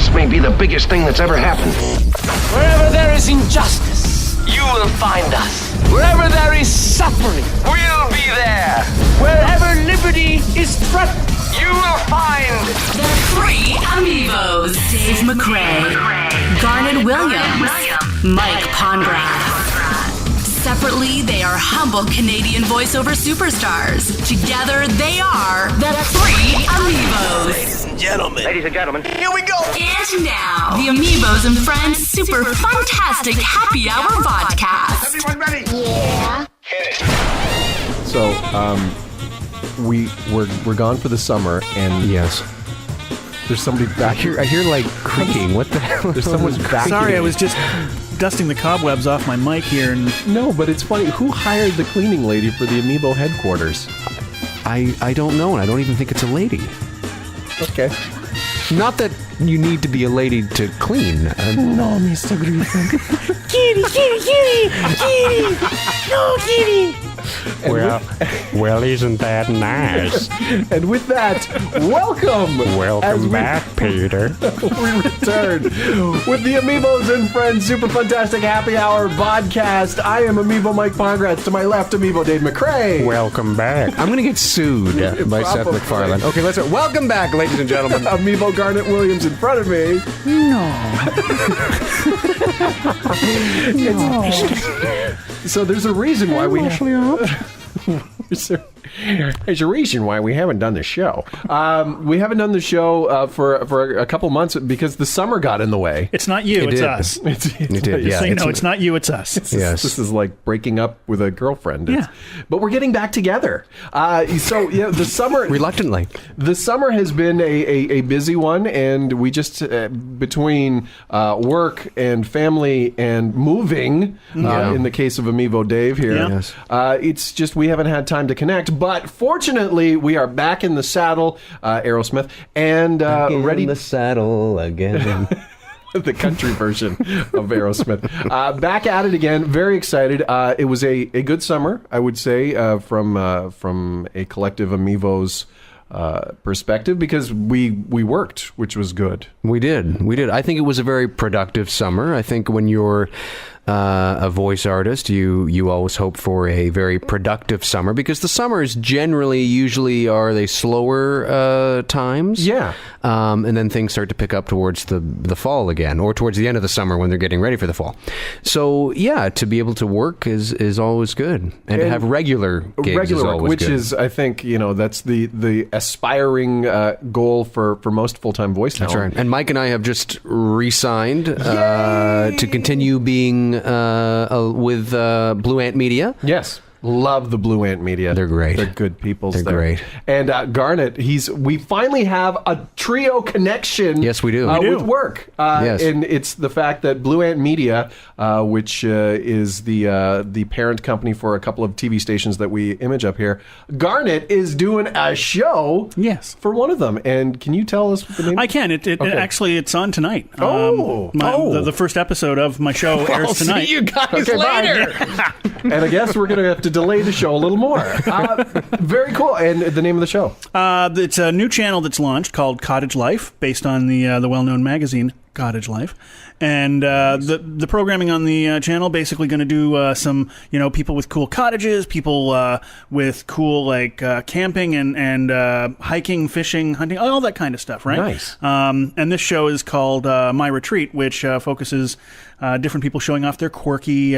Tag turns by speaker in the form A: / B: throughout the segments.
A: This may be the biggest thing that's ever happened.
B: Wherever there is injustice, you will find us. Wherever there is suffering, we'll be there. Wherever liberty is threatened, you will find
C: the three AmiVO's. Dave McRae, Garnet Williams, Mike Pongracz. Separately, they are humble Canadian voiceover superstars. Together, they are the three AmiVO's.
A: Ladies and gentlemen,
B: here we go.
C: And now, the AmiVO's and Friends Super-Funtastic Happy Hour VOdcast.
A: everyone ready?
C: Yeah.
A: Hit it.
D: So, we're gone for the summer, and
E: Yes.
D: there's somebody back here.
E: I hear like creaking. What the hell?
D: There's someone's back.
F: Sorry, I was just dusting the cobwebs off my mic here, and
D: No, but it's funny. Who hired the cleaning lady for the AmiVO headquarters?
E: I don't know, and I don't even think it's a lady.
D: Okay.
E: Not that you need to be a lady to clean.
D: No, Mr. Griffin.
F: kitty, kitty, kitty, kitty, no kitty.
G: Well, isn't that nice?
D: And with that, welcome!
G: Welcome back, Peter.
D: We return with the AmiVO's and Friends Super-Funtastic Happy Hour podcast. I am AmiVO Mike Pongracz. To my left, AmiVO Dave McRae.
G: Welcome back.
E: I'm gonna get sued by Seth
D: Probably.
E: MacFarlane. Okay, let's start. Welcome back, ladies and gentlemen.
D: AmiVO Garnet Williams in front of me. So there's a reason why we There's a reason why we haven't done the show. We haven't done the show for a couple months because the summer got in the way.
F: It's not you, it's
E: did.
F: us.
E: You did, yeah.
F: So you know, it's not you, it's us.
E: Yes.
D: This is like breaking up with a girlfriend.
F: Yeah.
D: But we're getting back together. So yeah, the summer
E: Reluctantly.
D: The summer has been a busy one, and we just between work and family and moving. In the case of AmiVO Dave here,
F: Yeah.
E: Yes.
D: it's just we haven't had time to connect. But fortunately, we are back in the saddle, Aerosmith, and ready.
E: in the saddle again.
D: The country version of Aerosmith. Back at it again. Very excited. It was a good summer, I would say, from a collective AmiVO's perspective, because we worked, which was good.
E: We did. I think it was a very productive summer. I think when you're a voice artist, you always hope for a very productive summer, because the summers usually are they slower times.
D: Yeah.
E: And then things start to pick up towards the fall again, or towards the end of the summer when they're getting ready for the fall. So yeah, to be able to work is always good, and to have regular gigs is always
D: which
E: good.
D: is, I think, that's the aspiring goal for most full-time voice talent.
E: That's right. And Mike and I have just re-signed to continue being with Blue Ant Media.
D: Yes. Love the Blue Ant Media.
E: They're great.
D: They're good peoples.
E: They're great.
D: And Garnet, we finally have a trio connection.
E: Yes, we do.
D: With work.
E: Yes.
D: And it's the fact that Blue Ant Media, which is the parent company for a couple of TV stations that we image up here, Garnet is doing a show.
F: Yes.
D: For one of them. And can you tell us the name?
F: I can. It
D: Okay.
F: actually, it's on tonight.
D: Oh.
F: The first episode of my show airs tonight.
E: See you guys
D: Okay,
E: later.
D: And I guess we're going to have to delay the show a little more. Very cool. And the name of the show?
F: It's a new channel that's launched called Cottage Life, based on the well-known magazine Cottage Life. And the programming on the channel basically going to do some, people with cool cottages, people with cool camping and hiking, fishing, hunting, all that kind of stuff, right?
D: Nice.
F: And this show is called My Retreat, which focuses different people showing off their quirky,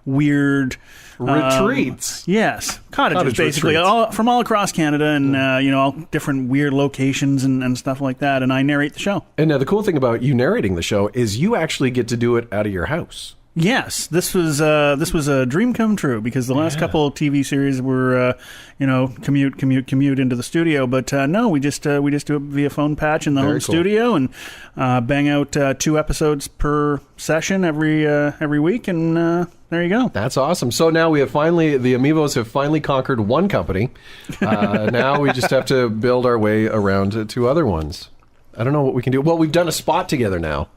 F: weird
D: Retreats.
F: Yes, cottages
D: Cottage
F: basically,
D: retreats.
F: from all across Canada, and all different weird locations and stuff like that. And I narrate the show.
D: And now the cool thing about you narrating the show is you actually get to do it out of your house.
F: Yes, this was a dream come true, because the last couple of TV series were commute into the studio, but no, we just do it via phone patch in the home studio, and bang out 2 episodes per session every week, and there you go.
D: That's awesome. So now the AmiVO's have finally conquered one company. Now we just have to build our way around 2 other ones. I don't know what we can do. Well, we've done a spot together now.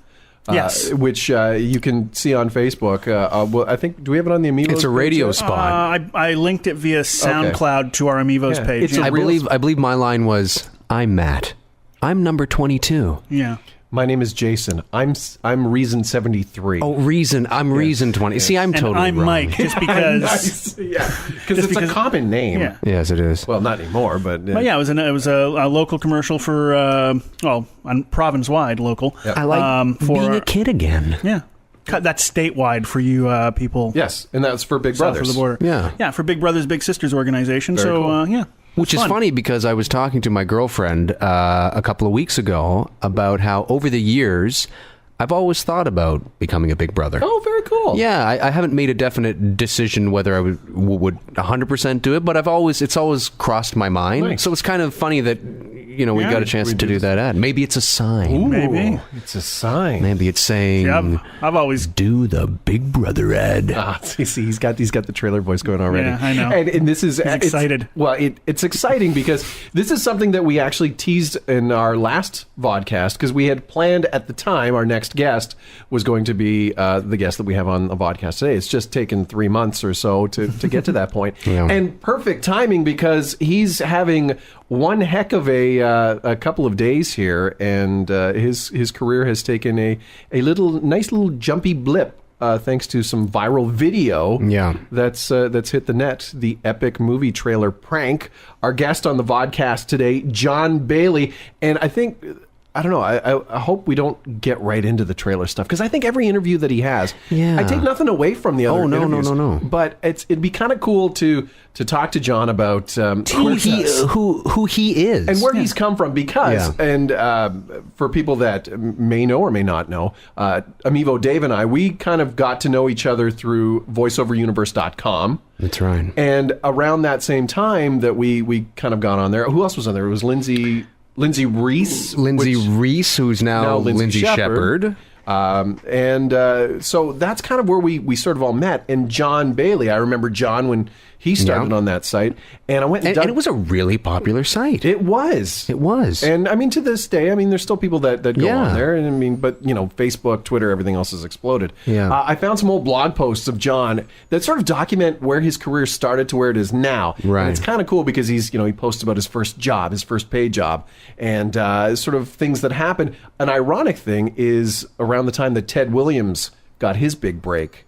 F: Yes.
D: Which you can see on Facebook. Well, I think, do we have it on the AmiVO's?
E: It's a radio spot.
F: I linked it via SoundCloud to our AmiVO's page.
D: It's a
E: I believe my line was, "I'm Matt. I'm number 22."
F: Yeah.
D: My name is Jason. I'm Reason 73.
E: Oh, Reason. I'm Reason 20. See, I'm totally
F: I'm
E: wrong.
F: Mike, just because.
D: Nice. Yeah, because it's a common name.
F: Yeah.
E: Yes, it is.
D: Well, not anymore, but...
F: But yeah, it was a local commercial for, on province-wide local.
E: I like being a kid again.
F: Yeah. That's statewide for you people.
D: Yes, and that's for Big
F: South
D: Brothers.
F: of the border.
E: Yeah.
F: Yeah, for Big Brothers Big Sisters organization.
D: Very
F: So,
D: cool.
F: yeah.
E: Which is
F: Fun.
E: funny because I was talking to my girlfriend a couple of weeks ago about how over the years I've always thought about becoming a Big Brother.
D: Oh, very cool.
E: Yeah, I haven't made a definite decision whether I would 100% do it, but it's always crossed my mind.
D: Nice.
E: So it's kind of funny that we got a chance to do that ad. Maybe it's a sign.
D: Ooh,
F: Maybe.
D: it's a sign.
E: Maybe it's saying,
F: I've always
E: do the Big Brother ad.
D: See, he's got the trailer voice going already.
F: Yeah, I know.
D: And this is it's
F: excited.
D: Well, it's exciting because this is something that we actually teased in our last VOdcast because we had planned at the time our next guest was going to be the guest that we have on the VOdcast today. It's just taken 3 months or so to get to that point.
E: Yeah.
D: And perfect timing because he's having one heck of a couple of days here, and his career has taken a nice little jumpy blip. Thanks to some viral video that's hit the net, the epic movie trailer prank. Our guest on the VOdcast today, Jon Bailey, and I don't know. I hope we don't get right into the trailer stuff because I think every interview that he has, I take nothing away from the other interviews.
E: No.
D: But it'd be kind of cool to talk to Jon about
E: who he is
D: and where he's come from because for people that may know or may not know, AmiVO Dave and I, we kind of got to know each other through voiceoveruniverse.com.
E: That's right.
D: And around that same time that we kind of got on there, who else was on there? It was Lindsay Reese.
E: Reese, who's now Lindsay Shepherd.
D: So that's kind of where we sort of all met. And Jon Bailey, I remember Jon when he started on that site, and I went and
E: it was a really popular site.
D: It was.
E: And
D: I mean, to this day, there's still people that go on there, and but Facebook, Twitter, everything else has exploded.
E: Yeah.
D: I found some old blog posts of Jon that sort of document where his career started to where it is now.
E: Right.
D: And it's kind of cool because he posts about his first job, his first paid job, and sort of things that happened. An ironic thing is around the time that Ted Williams got his big break.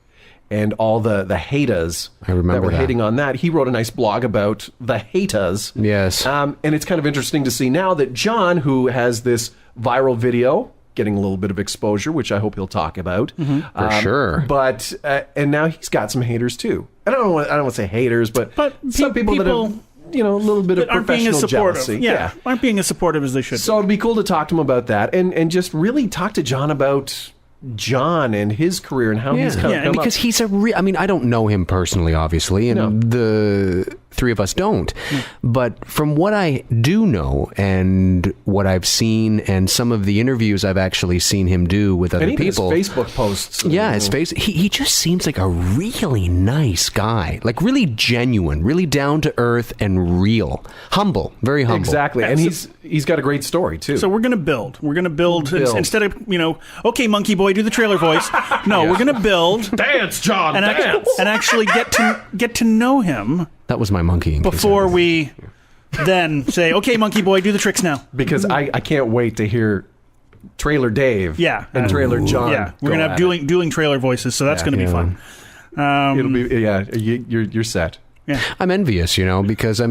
D: And all the haters that were hating on that. He wrote a nice blog about the haters.
E: Yes.
D: And it's kind of interesting to see now that Jon, who has this viral video, getting a little bit of exposure, which I hope he'll talk about.
E: For sure.
D: But, and now he's got some haters too. I don't want to say haters, but some people that have... a little bit of professional jealousy.
F: Aren't being as supportive as they should.
D: So it'd be cool to talk to him about that and just really talk to Jon about Jon and his career and how he's kind of come
E: because
D: up.
E: he's I don't know him personally, obviously, and the three of us don't. But from what I do know and what I've seen and some of the interviews I've actually seen him do with other people.
D: His Facebook posts.
E: He just seems like a really nice guy. Like really genuine, really down to earth and real. Humble, very humble.
D: Exactly. And he's got a great story too.
F: So we're going to build. We're going to build. Instead of, okay, monkey boy, do the trailer voice. No, we're going to build.
D: Dance, Jon, dance.
F: And actually get to know him.
E: That was my monkey.
F: Before we then say, okay, monkey boy, do the tricks now.
D: Because I can't wait to hear Trailer Dave and Trailer Jon.
F: Yeah, we're going to have dueling trailer voices, so that's going to be fun.
D: It'll be, you're set.
F: Yeah.
E: I'm envious, because I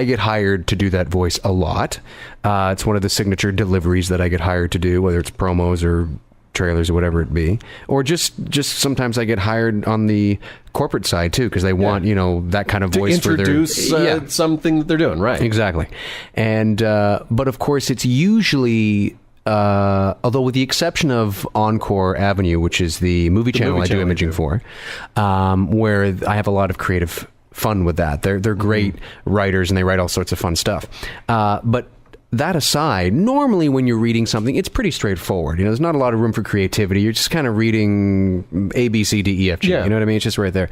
E: get hired to do that voice a lot. It's one of the signature deliveries that I get hired to do, whether it's promos or trailers or whatever it be, or just sometimes I get hired on the corporate side too because they want that kind of voice
D: to introduce something that they're doing, right?
E: Exactly. And but of course it's usually although with the exception of Encore Avenue, which is the movie channel I do imaging for, where I have a lot of creative fun with that. They're great writers and they write all sorts of fun stuff. But that aside, normally when you're reading something, it's pretty straightforward. There's not a lot of room for creativity. You're just kind of reading A, B, C, D, E, F, G. You know what I mean? It's just right there.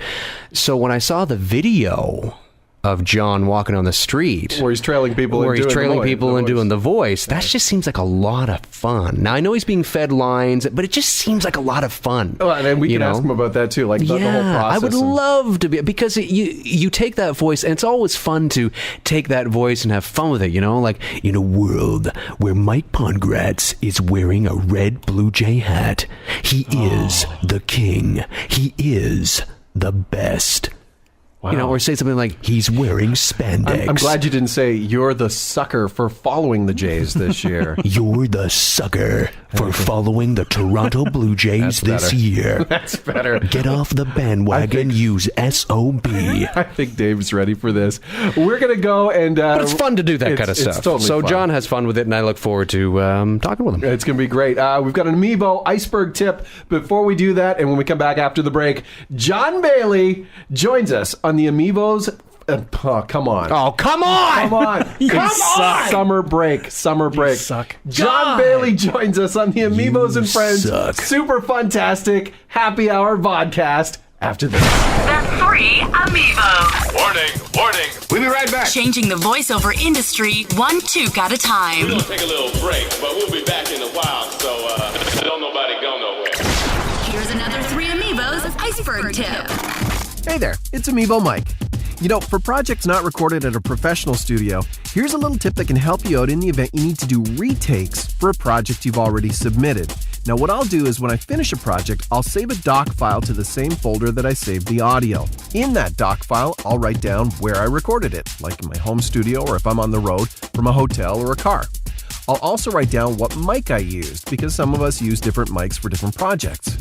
E: So when I saw the video of John walking on the street.
D: Where he's trailing people and doing the voice.
E: That just seems like a lot of fun. Now, I know he's being fed lines, but it just seems like a lot of fun.
D: Oh, and then we can ask him about that too, like the whole process.
E: I would love to be, because you take that voice, and it's always fun to take that voice and have fun with it, like in a world where Mike Pongracz is wearing a red Blue Jay hat. He is the king. He is the best.
D: Wow.
E: Or say something like, he's wearing spandex.
D: I'm glad you didn't say, you're the sucker for following the Jays this year.
E: You're the sucker for following the Toronto Blue Jays this year.
D: That's better.
E: Get off the bandwagon, use SOB.
D: I think Dave's ready for this. We're going to go and...
E: but it's fun to do that kind of stuff.
D: It's totally
E: so
D: fun.
E: John has fun with it, and I look forward to talking with him.
D: It's going to be great. We've got an Amiibo iceberg tip. Before we do that, and when we come back after the break, Jon Bailey joins us on the AmiVO's. Come on.
E: Oh, come on!
D: Come on.
F: Come on!
D: Summer break.
F: You suck.
D: Jon Bailey joins us on the AmiVO's and Friends Super-Funtastic Happy Hour VOdcast after this.
C: The free AmiVO.
A: Warning. We'll be right back.
C: Changing the voiceover industry one toque at a time.
H: We're gonna take a little break, but we'll be back in a while, so don't nobody go nowhere.
C: Here's another 3 AmiVO's iceberg tip.
I: Hey there, it's Amiibo Mike. For projects not recorded at a professional studio, here's a little tip that can help you out in the event you need to do retakes for a project you've already submitted. Now what I'll do is when I finish a project, I'll save a doc file to the same folder that I saved the audio. In that doc file, I'll write down where I recorded it, like in my home studio or if I'm on the road from a hotel or a car. I'll also write down what mic I used, because some of us use different mics for different projects.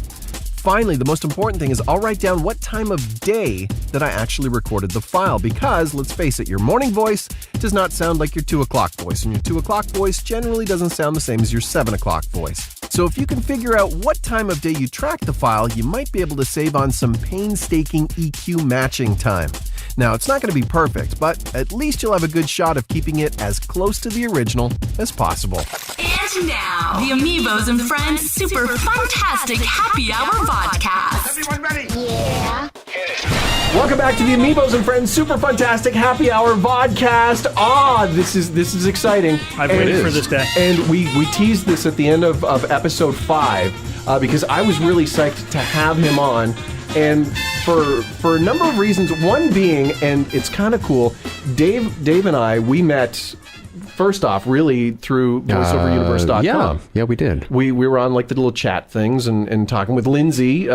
I: Finally, the most important thing is I'll write down what time of day that I actually recorded the file, because, let's face it, your morning voice does not sound like your 2 o'clock voice, and your 2 o'clock voice generally doesn't sound the same as your 7 o'clock voice. So if you can figure out what time of day you tracked the file, you might be able to save on some painstaking EQ matching time. Now, it's not going to be perfect, but at least you'll have a good shot of keeping it as close to the original as possible.
C: And now, the AmiVO's and Friends Super-Funtastic Happy Hour VOdcast.
A: Everyone ready?
D: Welcome back to the AmiVO's and Friends Super-Funtastic Happy Hour VOdcast. This is exciting.
F: I've waited for this day.
D: And we teased this at the end of episode 5 because I was really psyched to have him on. And for a number of reasons, one being, and it's kind of cool, Dave and I, we met first off really through voiceoveruniverse.com.
E: Yeah, we did.
D: We were on like the little chat things and talking with Lindsay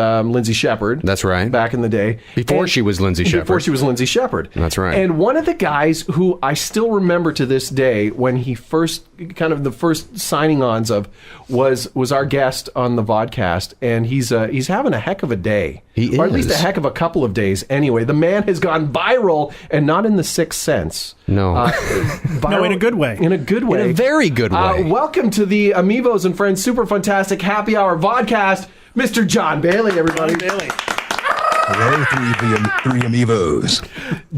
D: Shepherd.
E: That's right.
D: Back in the day.
E: Before she was Lindsay Shepherd. That's right.
D: And one of the guys who I still remember to this day when he first, kind of the first signing ons of, was our guest on the VOdcast, and he's having a heck of a day.
E: He
D: or at least a
E: is.
D: heck of a couple of days anyway. The man has gone viral, and not in the sixth sense.
E: No.
F: No, in a good way.
D: In a good way.
E: In a very good way.
D: Welcome to the AmiVO's and Friends Super-Funtastic Happy Hour VOdcast, Mr. Jon Bailey, everybody.
F: Jon Bailey.
J: Hello, three AmiVO's.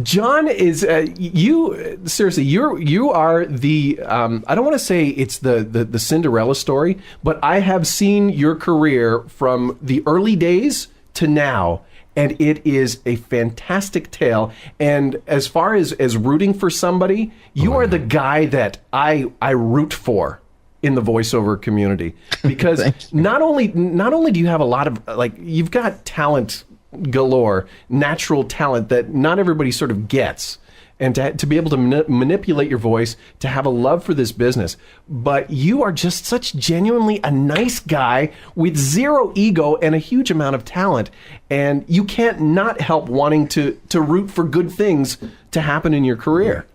D: John is you. Seriously, you are the. I don't want to say it's the Cinderella story, but I have seen your career from the early days to now, and it is a fantastic tale. And as far as rooting for somebody, you are the guy that I root for in the voiceover community, because not only do you have a lot of, like, you've got talent galore, natural talent that not everybody sort of gets, and to be able to manipulate your voice, to have a love for this business. But you are just such genuinely a nice guy with zero ego and a huge amount of talent, and you can't not help wanting to root for good things to happen in your career.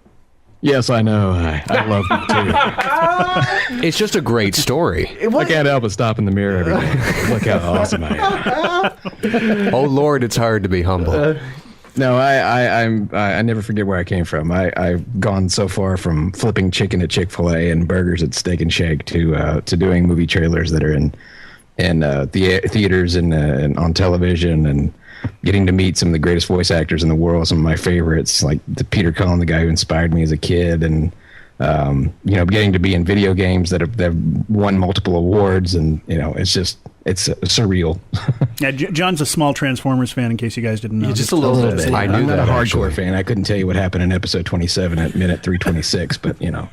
K: Yes, I know. I love it too.
E: It's just a great story.
K: I can't help but stop in the mirror every day. Look how awesome I am.
E: Oh Lord, it's hard to be humble.
K: No, I never forget where I came from. I've gone so far from flipping chicken at Chick-fil-A and burgers at Steak and Shake to doing movie trailers that are in theaters and on television, and getting to meet some of the greatest voice actors in the world, some of my favorites, like Peter Cullen, the guy who inspired me as a kid, and getting to be in video games that have won multiple awards, and it's it's surreal.
F: Yeah, John's a small Transformers fan, in case you guys didn't know.
D: Just a little bit.
K: I knew I'm not
E: that,
K: a hardcore
E: actually.
K: fan. I couldn't tell you what happened in episode 27 at minute 326, but you know.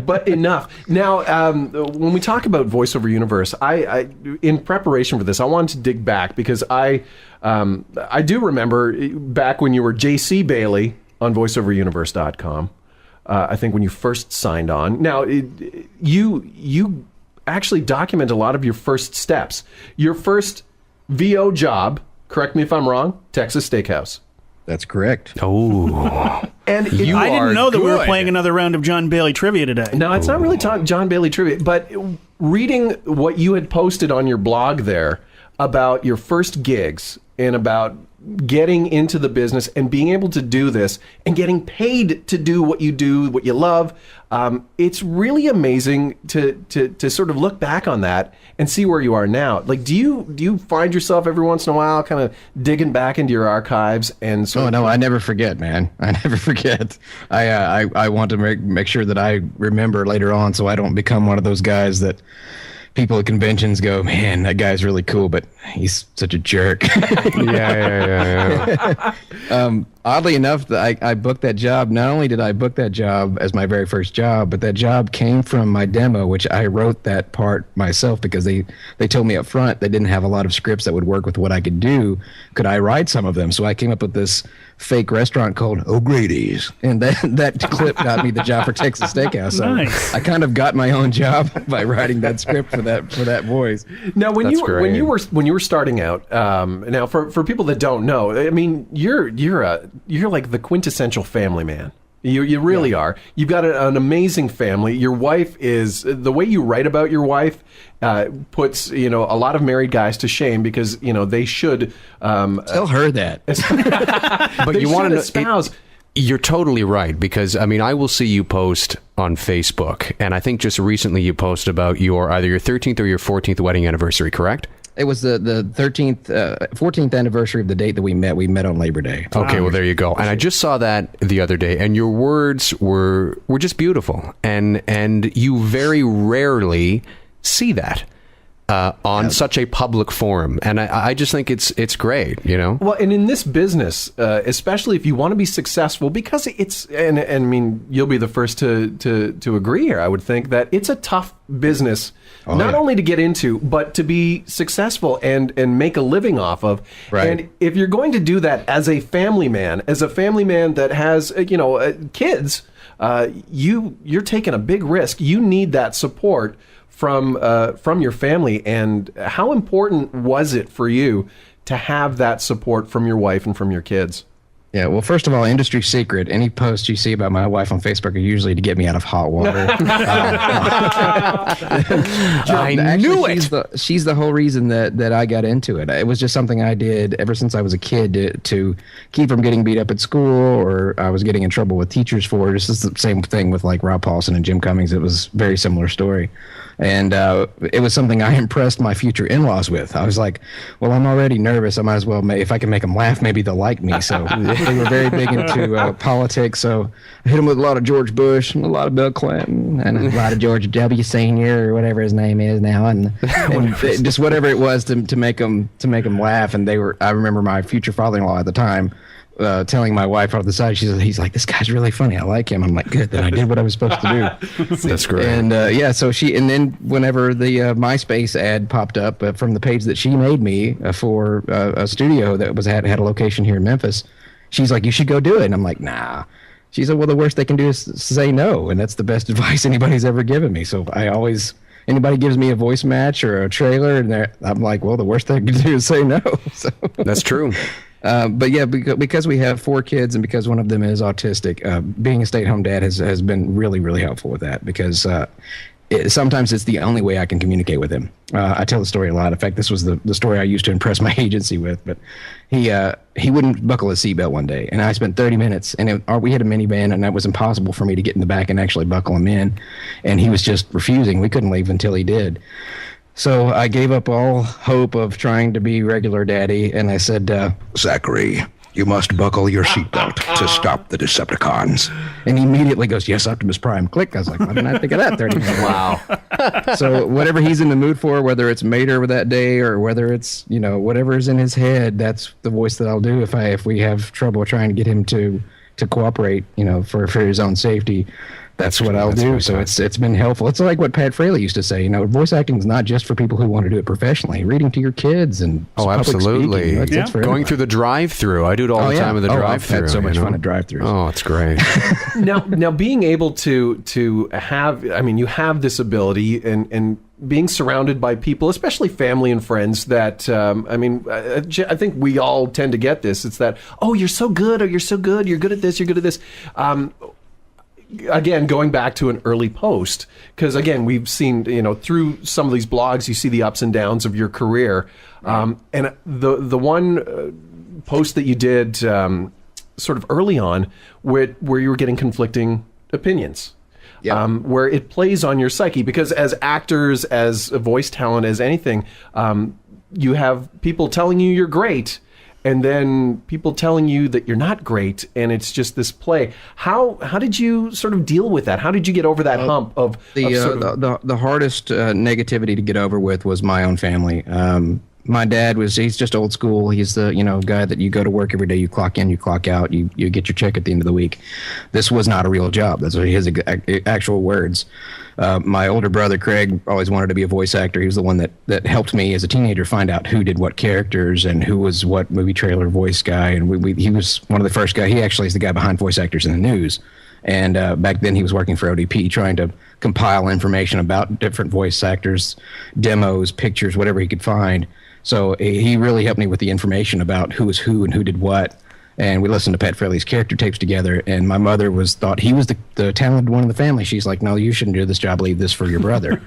D: But enough. Now, when we talk about VoiceOver Universe, I in preparation for this, I wanted to dig back because I do remember back when you were JC Bailey on VoiceOverUniverse.com. I think when you first signed on. Now, you actually document a lot of your first steps. Your first VO job, correct me if I'm wrong, Texas Steakhouse.
K: That's correct.
E: Oh.
D: And
F: I didn't know that we were playing another round of John Bailey trivia today.
D: No, it's not really John Bailey trivia, but reading what you had posted on your blog there about your first gigs and about getting into the business and being able to do this and getting paid to do what you do, what you love, it's really amazing to sort of look back on that and see where you are now. Like, do you find yourself every once in a while kind of digging back into your archives and sort
K: Oh no, I never forget, man. I never forget. I want to make sure that I remember later on, so I don't become one of those guys that people at conventions go, man, that guy's really cool, but he's such a jerk.
E: Yeah.
K: Oddly enough, I booked that job. Not only did I book that job as my very first job, but that job came from my demo, which I wrote that part myself because they told me up front they didn't have a lot of scripts that would work with what I could do. Could I write some of them? So I came up with this fake restaurant called O'Grady's, and that clip got me the job for Texas Steakhouse. So
F: Nice.
K: I kind of got my own job by writing that script for that voice.
D: Now, when
E: That's
D: you
E: great.
D: when you were starting out, now for people that don't know, I mean, you're like the quintessential family man. You really are. You've got an amazing family. Your wife is, the way you write about your wife puts a lot of married guys to shame because they should
K: Tell her that.
E: But you want to
D: espouse.
E: You're totally right, because I mean, I will see you post on Facebook, and I think just recently you posted about either your 13th or your 14th wedding anniversary, correct?
K: It was the 14th anniversary of the date that we met. We met on Labor Day.
E: Okay, well, there you go. And I just saw that the other day, and your words were just beautiful, and you very rarely see that on such a public forum, and I just think it's great,
D: Well, and in this business, especially if you want to be successful, because it's and I mean, you'll be the first to agree here. I would think that it's a tough business, not only to get into, but to be successful and make a living off of.
K: Right.
D: And if you're going to do that as a family man that has kids, you're taking a big risk. You need that support from your family. And how important was it for you to have that support from your wife and from your kids?
K: Yeah, well, first of all, industry secret, any posts you see about my wife on Facebook are usually to get me out of hot water.
E: I knew it.
K: She's the whole reason that I got into it. It was just something I did ever since I was a kid to keep from getting beat up at school, or I was getting in trouble with teachers for it. It's just the same thing with like Rob Paulson and Jim Cummings. It was a very similar story. And it was something I impressed my future in-laws with. I was like, well, I'm already nervous. I might as well, if I can make them laugh, maybe they'll like me. So they were very big into politics. So I hit them with a lot of George Bush and a lot of Bill Clinton and a lot of George W. Sr. or whatever his name is now. And just whatever it was to make them laugh. And I remember my future father-in-law at the time telling my wife on the side, he's like, this guy's really funny. I like him. I'm like, good, then I did what I was supposed to do.
E: That's great.
K: And and then whenever the MySpace ad popped up from the page that she made me for a studio that had a location here in Memphis, she's like, you should go do it. And I'm like, nah. She said, well, the worst they can do is say no. And that's the best advice anybody's ever given me. So anybody gives me a voice match or a trailer, and I'm like, well, the worst they can do is say no. So
E: That's true.
K: But yeah, because we have 4 kids and because one of them is autistic, being a stay-at-home dad has been really, really helpful with that, because sometimes it's the only way I can communicate with him. I tell the story a lot. In fact, this was the story I used to impress my agency with. But he wouldn't buckle his seatbelt one day, and I spent 30 minutes, and we had a minivan, and that was impossible for me to get in the back and actually buckle him in, and he was just refusing. We couldn't leave until he did. So I gave up all hope of trying to be regular daddy, and I said, Zachary,
J: You must buckle your seatbelt to stop the Decepticons.
K: And he immediately goes, yes, Optimus Prime. Click. I was like, why didn't I think of that 30 minutes ago?
E: Wow.
K: So whatever he's in the mood for, whether it's Mater that day or whether it's, whatever's in his head, that's the voice that I'll do if we have trouble trying to get him to cooperate, for his own safety. That's what I'll do. So it's been helpful. It's like what Pat Fraley used to say. Voice acting is not just for people who want to do it professionally. Reading to your kids and
E: absolutely.
K: It's for
E: going through the drive-through. I do it all the time with the drive-through.
K: I've had so much fun at drive-throughs.
E: Oh, it's great.
D: Now being able to have, you have this ability and being surrounded by people, especially family and friends that, I think we all tend to get this. It's that, oh, you're so good, or you're so good, you're good at this, you're good at this. Again, going back to an early post, because again, we've seen, through some of these blogs, you see the ups and downs of your career. And the one post that you did sort of early on where you were getting conflicting opinions. Yeah. Where it plays on your psyche, because as actors, as a voice talent, as anything, you have people telling you you're great, and then people telling you that you're not great, and it's just this play. How did you sort of deal with that? How did you get over that hump of
K: the hardest negativity to get over with was my own family. My dad he's just old school. He's the guy that you go to work every day, you clock in, you clock out, you get your check at the end of the week. This was not a real job. That's his actual words. My older brother Craig always wanted to be a voice actor. He was the one that helped me as a teenager find out who did what characters and who was what movie trailer voice guy. And he was one of the first guys. He actually is the guy behind voice actors in the news. And back then he was working for ODP, trying to compile information about different voice actors, demos, pictures, whatever he could find. So he really helped me with the information about who was who and who did what. And we listened to Pat Fraley's character tapes together. And my mother thought he was the talented one in the family. She's like, no, you shouldn't do this job. Leave this for your brother.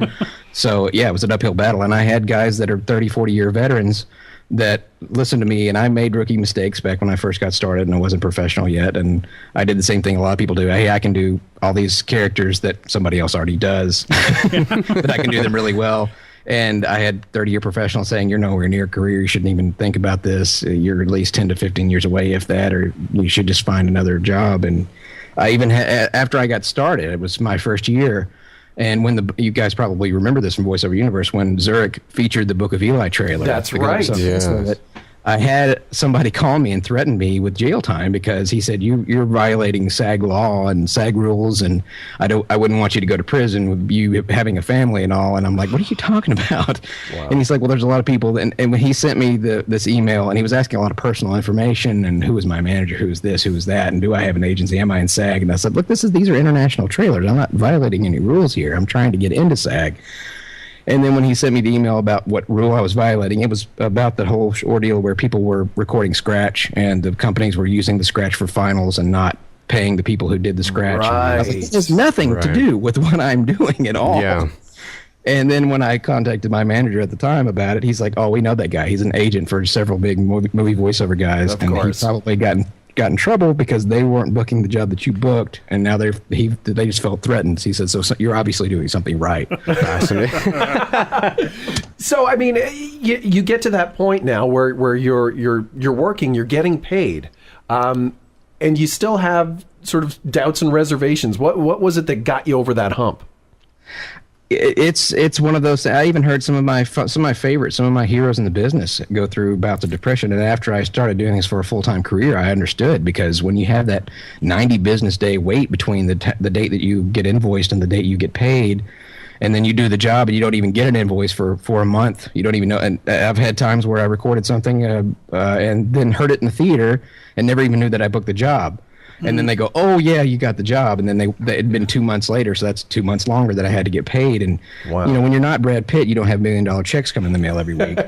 K: So, yeah, it was an uphill battle. And I had guys that are 30, 40-year veterans that listened to me. And I made rookie mistakes back when I first got started and I wasn't professional yet. And I did the same thing a lot of people do. Hey, I can do all these characters that somebody else already does, but I can do them really well. And I had 30-year professionals saying, you're nowhere near a career. You shouldn't even think about this. You're at least 10 to 15 years away, if that, or you should just find another job. And I even after I got started, it was my first year. And when you guys probably remember this from Voice Over Universe, when Zurich featured the Book of Eli trailer.
D: That's right.
K: Yes. I had somebody call me and threaten me with jail time because he said, you're violating SAG law and SAG rules, and I wouldn't want you to go to prison with you having a family and all. And I'm like, what are you talking about? Wow. And he's like, well, there's a lot of people. And when he sent me this email, and he was asking a lot of personal information, and who is my manager, who is this, who is that, and do I have an agency, am I in SAG? And I said, look, these are international trailers. I'm not violating any rules here. I'm trying to get into SAG. And then when he sent me the email about what rule I was violating, it was about the whole ordeal where people were recording scratch and the companies were using the scratch for finals and not paying the people who did the scratch.
D: Right.
K: Like, it has nothing to do with what I'm doing at all.
E: Yeah.
K: And then when I contacted my manager at the time about it, he's like, oh, we know that guy. He's an agent for several big movie voiceover guys.
D: Of
K: and
D: course.
K: He probably got in trouble because they weren't booking the job that you booked, and now they just felt threatened. He said, so you're obviously doing something right.
E: Fascinating.
D: So, I mean, you get to that point now where you're working, you're getting paid, and you still have sort of doubts and reservations. What was it that got you over that hump?
K: It's one of those. I even heard some of my favorites, some of my heroes in the business go through bouts of depression. And after I started doing this for a full-time career, I understood, because when you have that 90 business day wait between the date that you get invoiced and the date you get paid, and then you do the job and you don't even get an invoice for a month, you don't even know. And I've had times where I recorded something and then heard it in the theater and never even knew that I booked the job. And then they go, oh, yeah, you got the job. And then it'd been 2 months later, so that's 2 months longer that I had to get paid. And,
D: wow.
K: When you're not Brad Pitt, you don't have $1 million checks come in the mail every week.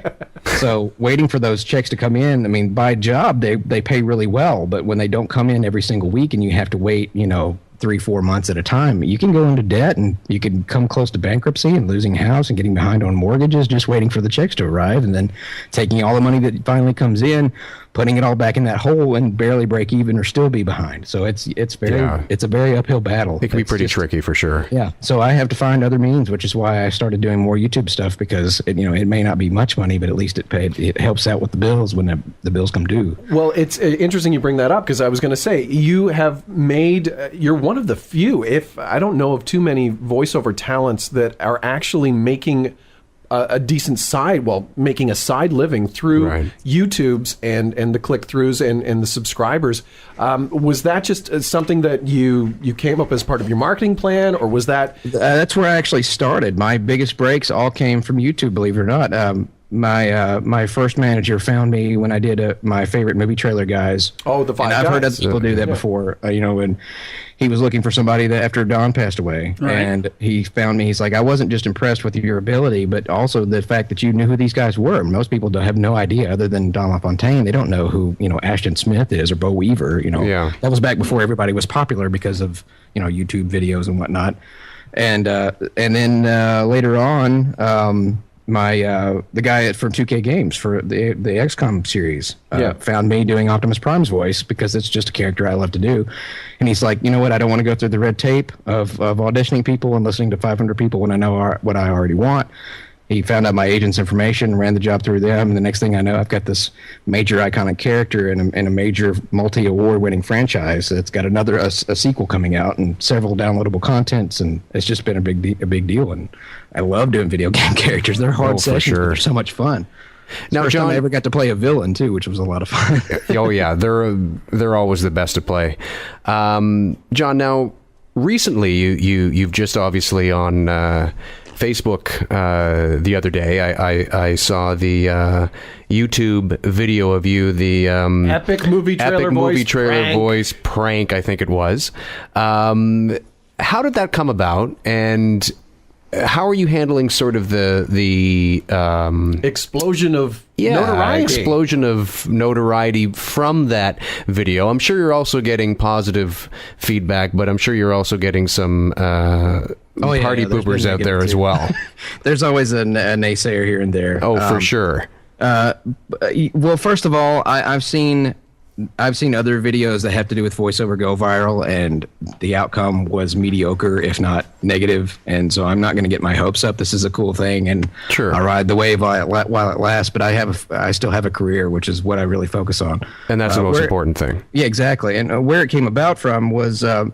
K: So waiting for those checks to come in, I mean, by job, they pay really well. But when they don't come in every single week and you have to wait, 3-4 months at a time, you can go into debt and you can come close to bankruptcy and losing a house and getting behind on mortgages, just waiting for the checks to arrive, and then taking all the money that finally comes in, putting it all back in that hole and barely break even or still be behind. So it's a very uphill battle.
E: It can be pretty tricky for sure.
K: Yeah. So I have to find other means, which is why I started doing more YouTube stuff, because it may not be much money, but at least it helps out with the bills when the bills come due.
D: Well, it's interesting you bring that up, because I was going to say, you have made, you're one of the few, if I don't know of too many voiceover talents that are actually making making a side living through YouTube's and the click-throughs and the subscribers. Was that just something that you came up as part of your marketing plan, or was that...
K: That's where I actually started. My biggest breaks all came from YouTube, believe it or not. My first manager found me when I did my favorite movie trailer guys.
D: Oh, the 5 guys.
K: I've heard other people do that before. And he was looking for somebody that after Don passed away, and he found me. He's like, I wasn't just impressed with your ability, but also the fact that you knew who these guys were. Most people have no idea, other than Don LaFontaine. They don't know who Ashton Smith is or Bo Weaver. That was back before everybody was popular because of YouTube videos and whatnot. And then later on. The guy from 2K Games for the XCOM series found me doing Optimus Prime's voice, because it's just a character I love to do. And he's like, you know what? I don't want to go through the red tape of auditioning people and listening to 500 people when I know what I already want. He found out my agent's information, ran the job through them, and the next thing I know, I've got this major iconic character in a major multi-award-winning franchise that's got a sequel coming out and several downloadable contents, and it's just been a big deal. And I love doing video game characters. They're hard sessions, but they're so much fun. Now, first time I ever got to play a villain too, which was a lot of fun.
E: Oh yeah, they're always the best to play. John, now recently you've just obviously on Facebook the other day, I saw the YouTube video of you, the
D: epic movie trailer
E: voice prank, I think it was. How did that come about, and how are you handling sort of the
D: explosion of notoriety
E: from that video? I'm sure you're also getting positive feedback, but I'm sure you're also getting some party poopers out there as well.
K: There's always a naysayer here and there.
E: Oh, for sure.
K: Well, first of all, I've seen other videos that have to do with voiceover go viral, and the outcome was mediocre, if not negative. And so I'm not going to get my hopes up. This is a cool thing, and I ride the wave while it lasts. But I still have a career, which is what I really focus on.
E: And that's the most important thing.
K: Yeah, exactly. And where it came about from was the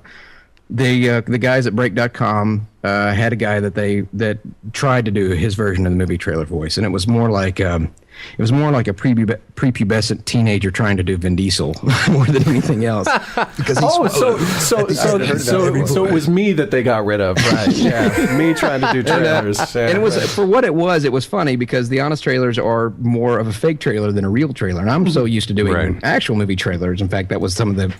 K: guys at Break.com had a guy that tried to do his version of the movie trailer voice, and it was more like a prepubescent teenager trying to do Vin Diesel more than anything else.
D: So it was me that they got rid of, right? Yeah, me trying to do trailers.
K: And it was, for what it was funny, because the honest trailers are more of a fake trailer than a real trailer, and I'm so used to doing actual movie trailers. In fact, that was some of the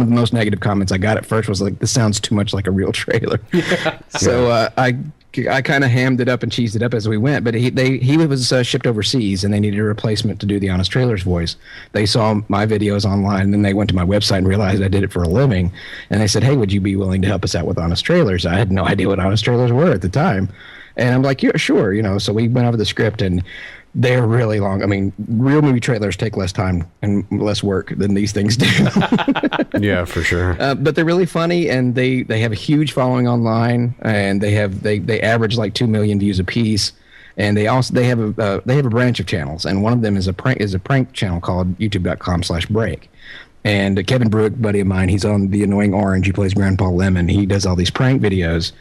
K: most negative comments I got at first was like, this sounds too much like a real trailer. Yeah. So I kind of hammed it up and cheesed it up as we went, but he was shipped overseas, and they needed a replacement to do the Honest Trailers voice. They saw my videos online, and then they went to my website and realized I did it for a living, and they said, hey, would you be willing to help us out with Honest Trailers? I had no idea what Honest Trailers were at the time, and I'm like, yeah, sure, so we went over the script, and they're really long. I mean, real movie trailers take less time and less work than these things do.
E: Yeah, for sure.
K: But they're really funny, and they have a huge following online, and they average like 2 million views a piece. And they have a branch of channels, and one of them is a prank channel called youtube.com/break. And Kevin Brewick, buddy of mine, he's on The Annoying Orange. He plays Grandpa Lemon. He does all these prank videos,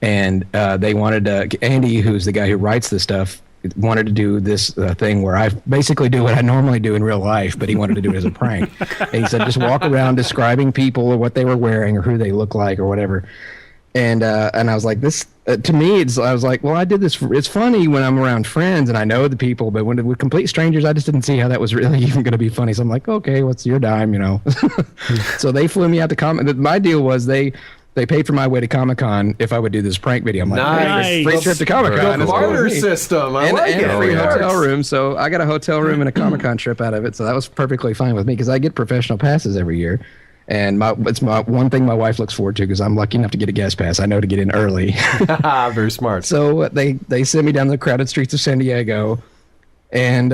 K: and they wanted Andy, who's the guy who writes this stuff, wanted to do this thing where I basically do what I normally do in real life, but he wanted to do it as a prank. And he said, just walk around describing people or what they were wearing or who they look like or whatever. And I was like, this to me, I was like, well, I did this. It's funny when I'm around friends and I know the people, but when with complete strangers, I just didn't see how that was really even going to be funny. So I'm like, okay, what's your dime, So they flew me out to Comic. My deal was they paid for my way to Comic-Con if I would do this prank video. I'm like,
D: nice.
K: Free trip to Comic-Con.
D: The barter system. I like it.
K: And a free hotel room. So I got a hotel room and a Comic-Con trip out of it. So that was perfectly fine with me because I get professional passes every year. And it's my one thing my wife looks forward to because I'm lucky enough to get a guest pass. I know to get in early.
D: Very smart.
K: So they sent me down the crowded streets of San Diego. And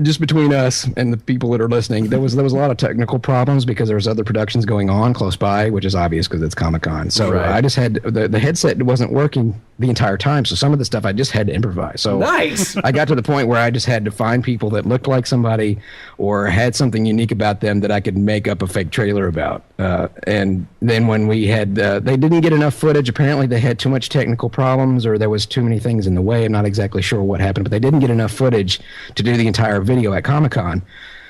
K: just between us and the people that are listening, there was a lot of technical problems because there was other productions going on close by, which is obvious because it's Comic-Con. So I just had the headset wasn't working the entire time. So some of the stuff I just had to improvise. So
D: nice.
K: I got to the point where I just had to find people that looked like somebody or had something unique about them that I could make up a fake trailer about. And then when we had, they didn't get enough footage. Apparently they had too much technical problems or there was too many things in the way. I'm not exactly sure what happened, but they didn't get enough footage to do the entire video at Comic-Con.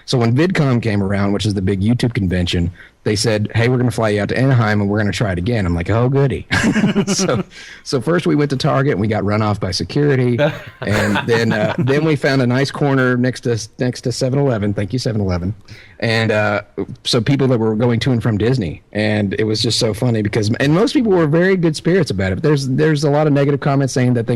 K: So when VidCon came around, which is the big YouTube convention, they said, hey, we're going to fly you out to Anaheim and we're going to try it again. I'm like, oh, goody. So first we went to Target and we got run off by security. And then we found a nice corner next to 7-Eleven. Thank you, 7-Eleven. And so people that were going to and from Disney. And it was just so funny because, and most people were very good spirits about it. But there's a lot of negative comments saying that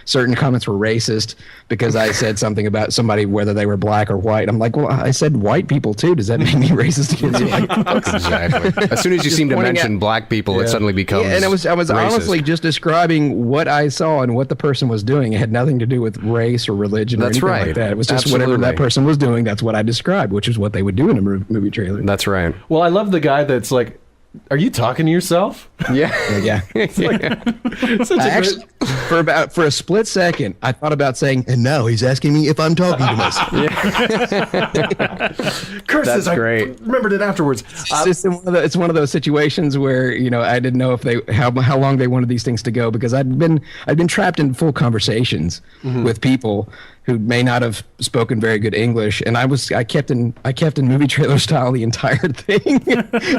K: certain comments were racist because I said something about somebody, whether they were black or white. I'm like, well, I said white people too. Does that make me racist against you? Like,
E: exactly. As soon as you seem to mention black people, it suddenly becomes
K: and I was
E: racist.
K: honestly just describing what I saw and what the person was doing. It had nothing to do with race or religion or anything like that. It was just whatever that person was doing, that's what I described, which is what they would do in a movie trailer.
E: That's right.
D: Well, I love the guy that's like, are you talking to yourself?
K: Yeah.
D: It's like,
K: for a split second, I thought about saying, and now he's asking me if I'm talking to myself.
D: Curses,
E: That's great.
D: I remembered it afterwards.
K: It's one of those situations where, I didn't know if how long they wanted these things to go because I'd been trapped in full conversations with people who may not have spoken very good English, and I kept in movie trailer style the entire thing.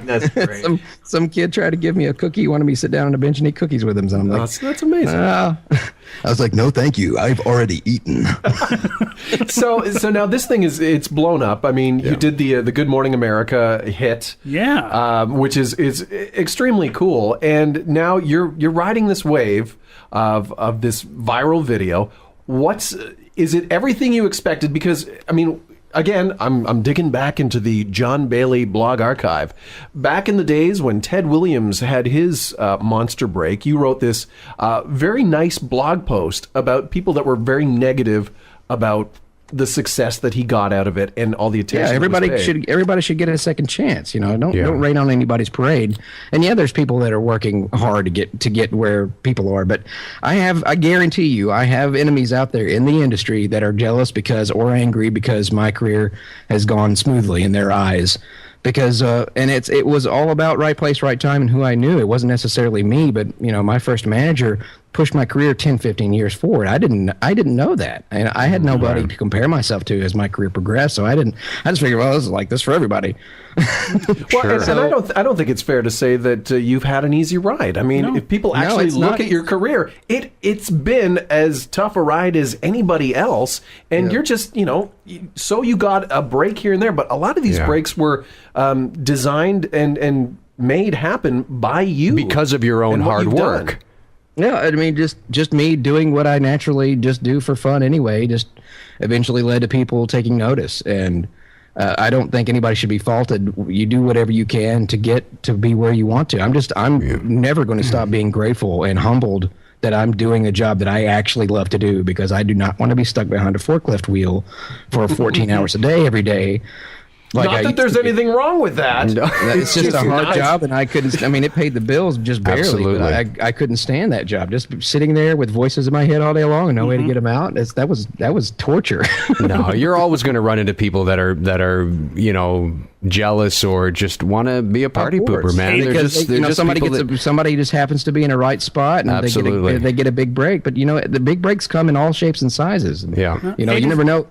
D: That's great.
K: Some kid tried to give me a cookie, wanted me to sit down on a bench and eat cookies with him. So I'm like,
D: that's amazing.
K: I was like, no, thank you. I've already eaten.
D: So now this thing it's blown up. I mean, you did the Good Morning America hit, which is extremely cool, and now you're riding this wave of this viral video. Is it everything you expected? Because, I mean, again, I'm digging back into the Jon Bailey blog archive. Back in the days when Ted Williams had his monster break, you wrote this very nice blog post about people that were very negative about the success that he got out of it and all the attention.
K: Yeah, everybody should get a second chance. Don't rain on anybody's parade. And there's people that are working hard to get where people are. But I guarantee you, I have enemies out there in the industry that are jealous or angry because my career has gone smoothly in their eyes. Because and it was all about right place, right time, and who I knew. It wasn't necessarily me, but my first manager pushed my career 10, 15 years forward. I didn't know that, and I had nobody to compare myself to as my career progressed. So I just figured, well, this is like this for everybody.
D: Well, and I don't think it's fair to say that you've had an easy ride. I mean, if people actually look at your career, it's been as tough a ride as anybody else, and you're just so you got a break here and there, but a lot of these breaks were designed and made happen by you
E: because of your own hard work.
K: Done. Yeah, I mean, just me doing what I naturally just do for fun anyway, just eventually led to people taking notice. And I don't think anybody should be faulted. You do whatever you can to get to be where you want to. I'm never going to stop being grateful and humbled that I'm doing a job that I actually love to do, because I do not want to be stuck behind a forklift wheel for 14 hours a day every day.
D: Not that there's anything wrong with that.
K: No, it's just a hard job, and I couldn't. I mean, it paid the bills just barely.
E: Absolutely.
K: But I couldn't stand that job. Just sitting there with voices in my head all day long and no way to get them out. That was torture.
E: No, you're always going to run into people that are jealous or just want to be a party pooper, man.
K: Because somebody just happens to be in a right spot, and they get a big break. But the big breaks come in all shapes and sizes. And, you never know.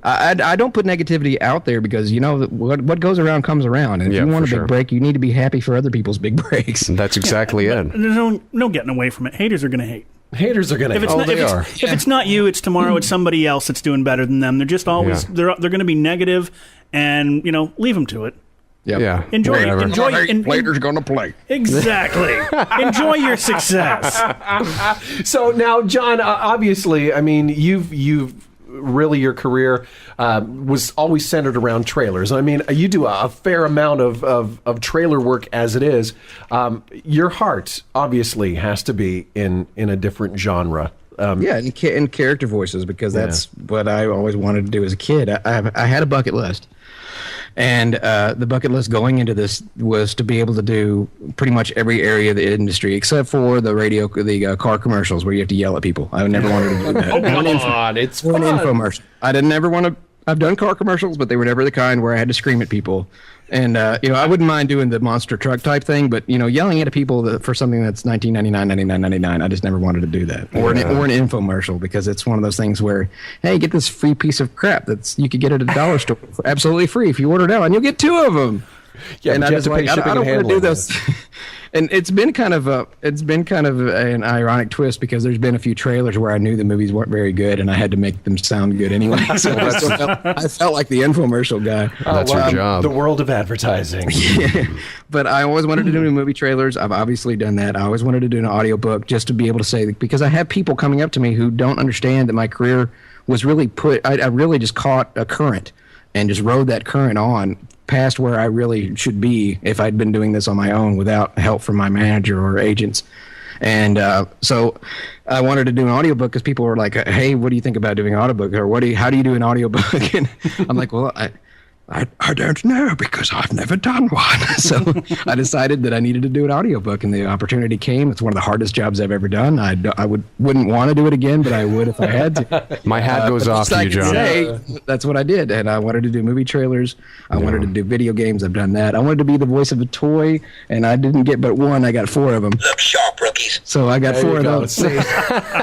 K: I don't put negativity out there because what goes around comes around, and if you want a big break, you need to be happy for other people's big breaks.
E: That's exactly it.
F: There's no getting away from it. Haters are going to hate.
D: Haters are going to hate.
F: If it's not you, it's tomorrow. It's somebody else that's doing better than them. They're just always they're going to be negative, and leave them to it.
K: Yep.
E: Yeah.
F: Enjoy.
K: Players gonna play.
F: Exactly. Enjoy your success.
D: So now, John, obviously, I mean, you've really, your career was always centered around trailers. I mean, you do a fair amount of trailer work as it is. Your heart obviously has to be in a different genre
K: and character voices, because that's what I always wanted to do as a kid. I had a bucket list. And the bucket list going into this was to be able to do pretty much every area of the industry except for the car commercials where you have to yell at people. I never wanted to do that.
D: Oh, come on, it's fun.
K: An infomercial. I didn't ever want to. I've done car commercials, but they were never the kind where I had to scream at people. And I wouldn't mind doing the monster truck type thing, but yelling at people for something that's $19.99, I just never wanted to do that. Or an infomercial, because it's one of those things where, hey, get this free piece of crap you could get at a dollar store for absolutely free if you order now, and you'll get 2 of them.
D: Yeah,
K: and I just I don't want to do this. And it's been kind of an ironic twist, because there's been a few trailers where I knew the movies weren't very good, and I had to make them sound good anyway. So I felt like the infomercial guy.
E: That's your job.
D: The world of advertising.
K: Yeah. But I always wanted to do movie trailers. I've obviously done that. I always wanted to do an audiobook, just to be able to say, because I have people coming up to me who don't understand that my career was really I really just caught a current and just rode that current on past where I really should be if I'd been doing this on my own without help from my manager or agents. And so I wanted to do an audiobook, because people were like, hey, what do you think about doing an audiobook? Or how do you do an audiobook? And I'm like, well, I don't know, because I've never done one. So I decided that I needed to do an audiobook, and the opportunity came. It's one of the hardest jobs I've ever done. I wouldn't want to do it again, but I would if I had to.
E: My hat goes off to you, John.
K: That's what I did. And I wanted to do movie trailers. I wanted to do video games. I've done that. I wanted to be the voice of a toy, and I didn't get but one. I got 4 of them.
J: Look sharp, rookies.
K: So I got 4 of those.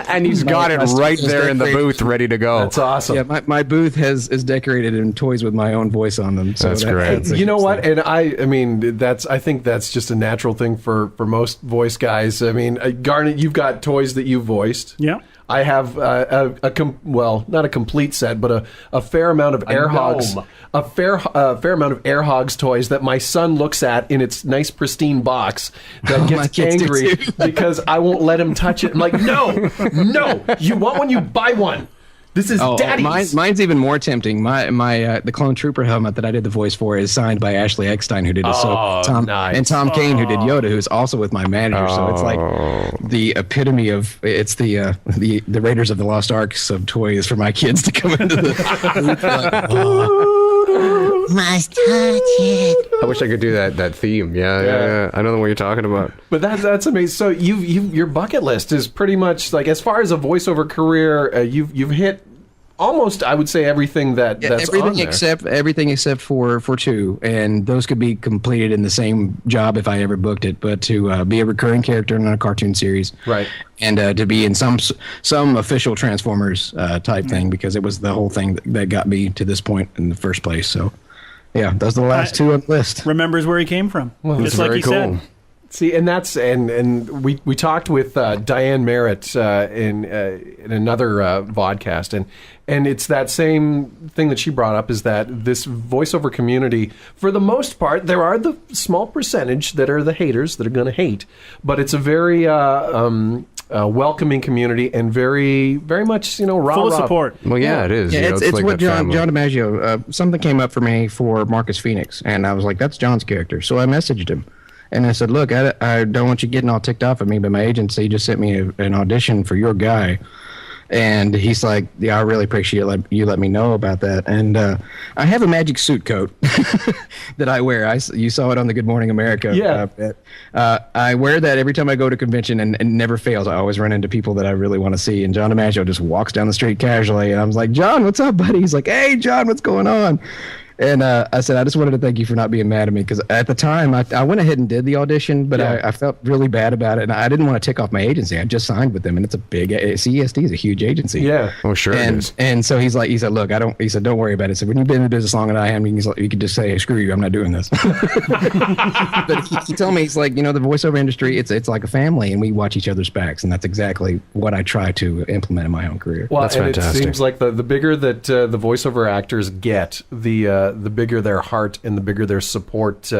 E: And he's got it right there in the booth, ready to go.
D: That's awesome.
K: Yeah, my booth is decorated in toys with my own voice on them. So
E: that's great.
D: You know what? And I mean, I think that's just a natural thing for most voice guys. I mean, Garnet, you've got toys that you voiced.
F: Yeah.
D: I have not a complete set, but a fair amount of Air Hogs, a fair amount of Air Hogs toys that my son looks at in its nice pristine box that gets angry because I won't let him touch it. I'm like, no, you want one, you buy one. This is Daddy's.
K: Mine's even more tempting. The Clone Trooper helmet that I did the voice for is signed by Ashley Eckstein, who did
D: nice.
K: And Tom Kane, who did Yoda, who's also with my manager. So it's like the epitome of the Raiders of the Lost Arks of toys for my kids to come into the.
L: Must touch it.
E: I wish I could do that theme. Yeah. I know what you're talking about.
D: But that's amazing. So your bucket list is pretty much like, as far as a voiceover career, you've hit almost, I would say, everything that's
K: everything
D: on there.
K: Everything except for 2, and those could be completed in the same job if I ever booked it. But to be a recurring character in a cartoon series,
D: right,
K: and to be in some official Transformers type thing, because it was the whole thing that got me to this point in the first place. So, yeah, those are the last 2 on the list.
F: Remembers where he came from.
E: Well,
F: just
E: like
F: he
E: cool.
F: said.
D: See, and that's and we talked with Diane Merritt in another VOdcast, and it's that same thing that she brought up, is that this voiceover community, for the most part, there are the small percentage that are the haters that are going to hate, but it's a very welcoming community, and very, very much, rah,
F: full of support.
E: Well, yeah, it is.
K: Yeah, it's
E: like
K: what John
E: family.
K: DiMaggio. Something came up for me for Marcus Phoenix, and I was like, "That's John's character." So I messaged him, and I said, "Look, I don't want you getting all ticked off at me, but my agency just sent me an audition for your guy." And he's like, "Yeah, I really appreciate you let me know about that." And I have a magic suit coat that I wear. You saw it on the Good Morning America.
D: Yeah.
K: I wear that every time I go to convention, and it never fails. I always run into people that I really want to see. And Jon DiMaggio just walks down the street casually, and I'm like, "John, what's up, buddy?" He's like, "Hey, John, what's going on?" And I said, I just wanted to thank you for not being mad at me, because at the time I went ahead and did the audition, but I felt really bad about it, and I didn't want to tick off my agency. I just signed with them, and it's a big CESD is a huge agency.
D: Yeah.
E: Oh, sure.
K: And so he said, "Look, don't worry about it." He said, "When you've been in the business longer than I am, you can just say, hey, screw you, I'm not doing this." But he told me, he's like, the voiceover industry, it's like a family, and we watch each other's backs, and that's exactly what I try to implement in my own career.
D: Well,
E: That's fantastic.
D: It seems like the bigger that the voiceover actors get, the bigger their heart and the bigger their support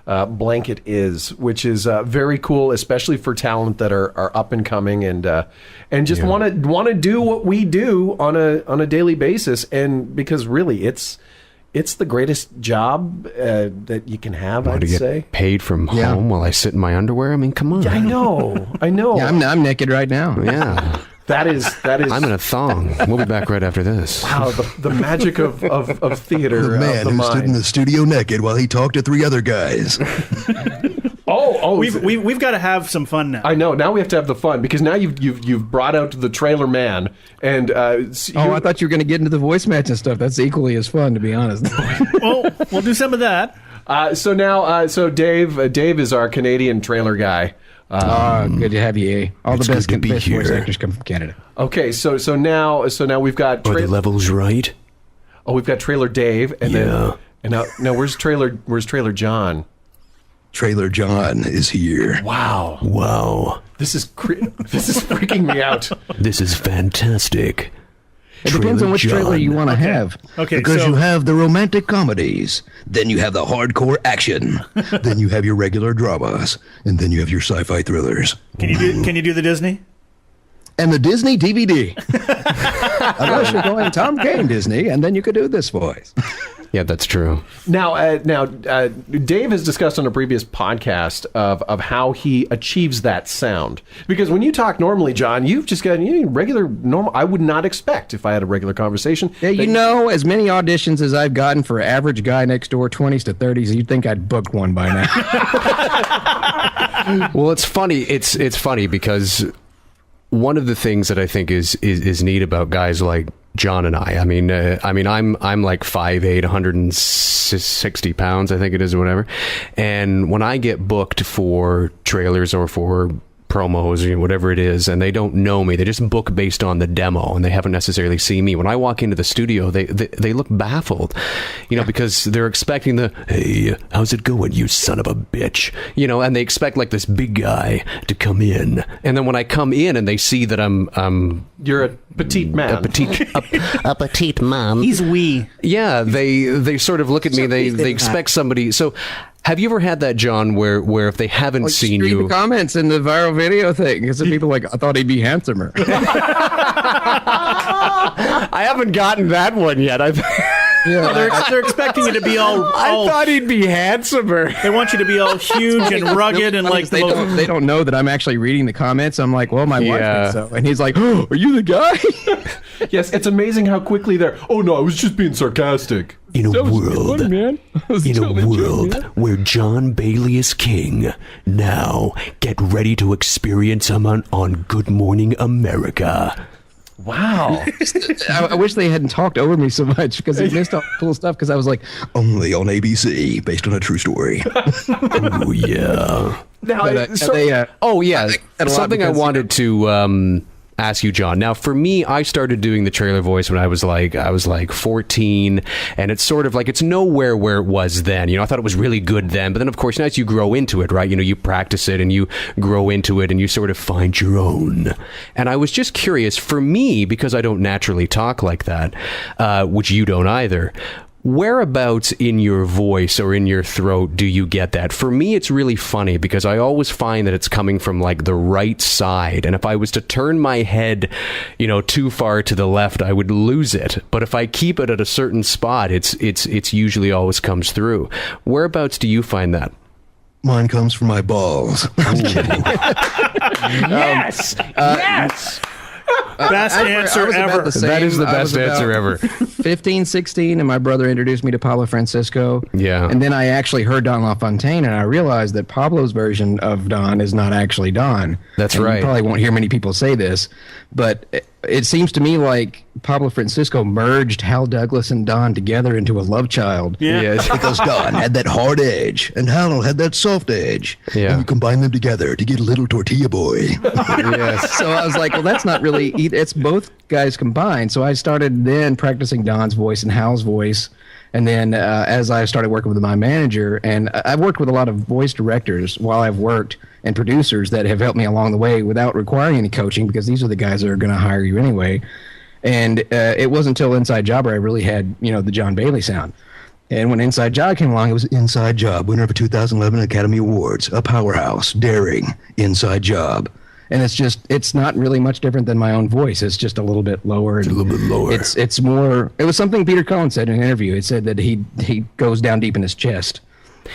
D: blanket is, which is very cool, especially for talent that are up and coming and just want to do what we do on a daily basis, and because really it's the greatest job that you can have. I'd say
E: paid from home while I sit in my underwear. I mean, come on.
D: Yeah, I know.
K: Yeah, I'm naked right now.
E: Yeah.
D: That is.
E: I'm in a thong. We'll be back right after this.
D: Wow, the magic of theater.
J: The man
D: of the
J: who stood in the studio naked while he talked to 3 other guys.
F: We've got to have some fun now.
D: I know. Now we have to have the fun because now you've brought out the trailer man and.
K: I thought you were going to get into the voice match and stuff. That's equally as fun, to be honest.
F: Well, we'll do some of that.
D: So Dave is our Canadian trailer guy.
K: Good to have you. All the best voice actors come from Canada.
D: Okay, so now we've got.
E: Are the levels right?
D: Oh, we've got Trailer Dave, and then now where's Trailer John?
J: Trailer John is here.
E: Wow.
D: This is freaking me out.
E: This is fantastic.
K: It depends on which trailer you want to have.
F: Okay,
J: because you have the romantic comedies, then you have the hardcore action, then you have your regular dramas, and then you have your sci-fi thrillers.
F: Can you do the Disney?
J: And the Disney DVD. Unless you're going Tom Kane Disney, and then you could do this voice.
E: Yeah, that's true.
D: Now, Dave has discussed on a previous podcast of how he achieves that sound. Because when you talk normally, John, you've just got regular, normal. I would not expect if I had a regular conversation.
K: Yeah, as many auditions as I've gotten for average guy next door, 20s to 30s, you'd think I'd booked one by now.
E: Well, it's funny. It's funny because one of the things that I think is neat about guys like John and I mean, I'm like 5'8", 160 pounds, I think it is, or whatever. And when I get booked for trailers or for promos or whatever it is, and they don't know me, they just book based on the demo, and they haven't necessarily seen me. When I walk into the studio, they look baffled, because they're expecting hey, how's it going, you son of a bitch, and they expect like this big guy to come in, and then when I come in and they see that I'm
D: you're a petite man,
L: a petite man.
F: He's wee.
E: Yeah, they sort of look at me. They expect somebody. So, have you ever had that, John, where if they haven't seen you,
K: comments in the viral video thing, because people like, I thought he'd be handsomer.
E: I haven't gotten that one yet.
F: They're expecting you to be all.
E: I thought he'd be handsomer.
F: They want you to be all huge and rugged and like.
K: They don't know that I'm actually reading the comments. I'm like, well, my wife thinks so, and he's like, oh, are you the guy?
D: Yes, it's amazing how quickly they're. Oh no, I was just being sarcastic.
E: In a world where Jon Bailey is king, now get ready to experience him on Good Morning America.
D: Wow.
K: I wish they hadn't talked over me so much because they missed all cool stuff because I was like,
J: only on ABC, based on a true story.
E: Oh, yeah.
K: Now,
E: something I wanted to ask you, John. Now, for me, I started doing the trailer voice when I was like 14, and it's sort of like it's nowhere where it was then. I thought it was really good then, but then of course, as you grow into it, right? You practice it and you grow into it and you sort of find your own. And I was just curious, for me, because I don't naturally talk like that, which you don't either. Whereabouts in your voice or in your throat do you get that? For me, it's really funny because I always find that it's coming from like the right side. And if I was to turn my head, too far to the left, I would lose it. But if I keep it at a certain spot, it's usually always comes through. Whereabouts do you find that?
J: Mine comes from my balls. I'm kidding.
F: Yes! Yes! Best answer ever.
E: That is the best answer ever.
K: 15, 16, and my brother introduced me to Pablo Francisco.
E: Yeah.
K: And then I actually heard Don LaFontaine, and I realized that Pablo's version of Don is not actually Don.
E: That's
K: and
E: right.
K: You probably won't hear many people say this, but it seems to me like Pablo Francisco merged Hal Douglas and Don together into a love child.
F: Yeah.
E: Yes.
J: Because Don had that hard edge, and Hal had that soft edge.
E: Yeah.
J: And you combine them together to get a little tortilla boy.
E: Yes.
K: So I was like, well, that's not really it's both guys combined. So I started then practicing Don's voice and Hal's voice. And then as I started working with my manager, and I've worked with a lot of voice directors while I've worked, and producers that have helped me along the way without requiring any coaching, because these are the guys that are going to hire you anyway. And it wasn't until Inside Job where I really had, the Jon Bailey sound. And when Inside Job came along, it was
J: Inside Job, winner of a 2011 Academy Awards, a powerhouse, daring, Inside Job.
K: And it's not really much different than my own voice. It's just a little bit lower.
E: It's a little bit lower.
K: It's more. It was something Peter Cullen said in an interview. It said that he goes down deep in his chest,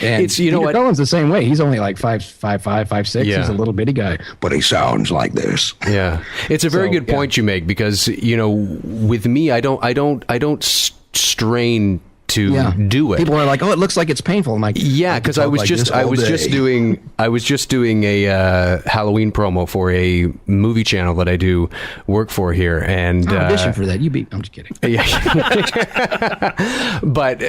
K: And
E: It's, you know
K: Peter
E: what?
K: Cullen's the same way. He's only like 5'5", 5'6".
E: Yeah.
K: He's a little bitty guy, but he sounds like this.
E: Yeah, it's a very good point you make, because with me, I don't strain to do it.
K: People are like, "Oh, it looks like it's painful." I'm like,
E: yeah, because I was just doing a Halloween promo for a movie channel that I do work for here, and
K: I auditioned for that. I'm just kidding.
E: Yeah, but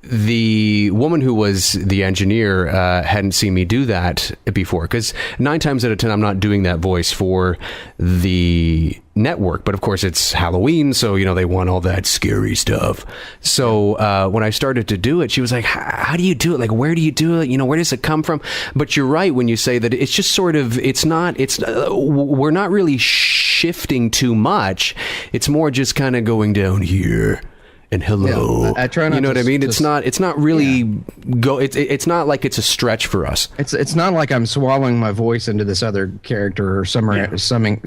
E: the woman who was the engineer hadn't seen me do that before, because 9 times out of 10 I'm not doing that voice for the network, but of course it's Halloween, so they want all that scary stuff. So when I started to do it, she was like, how do you do it? Like, where do you do it? Where does it come from? But you're right when you say that it's just sort of, we're not really shifting too much. It's more just kind of going down here and hello.
K: Yeah, I try not.
E: You know what I mean? It's not really It's not like it's a stretch for us.
K: It's not like I'm swallowing my voice into this other character or summarizing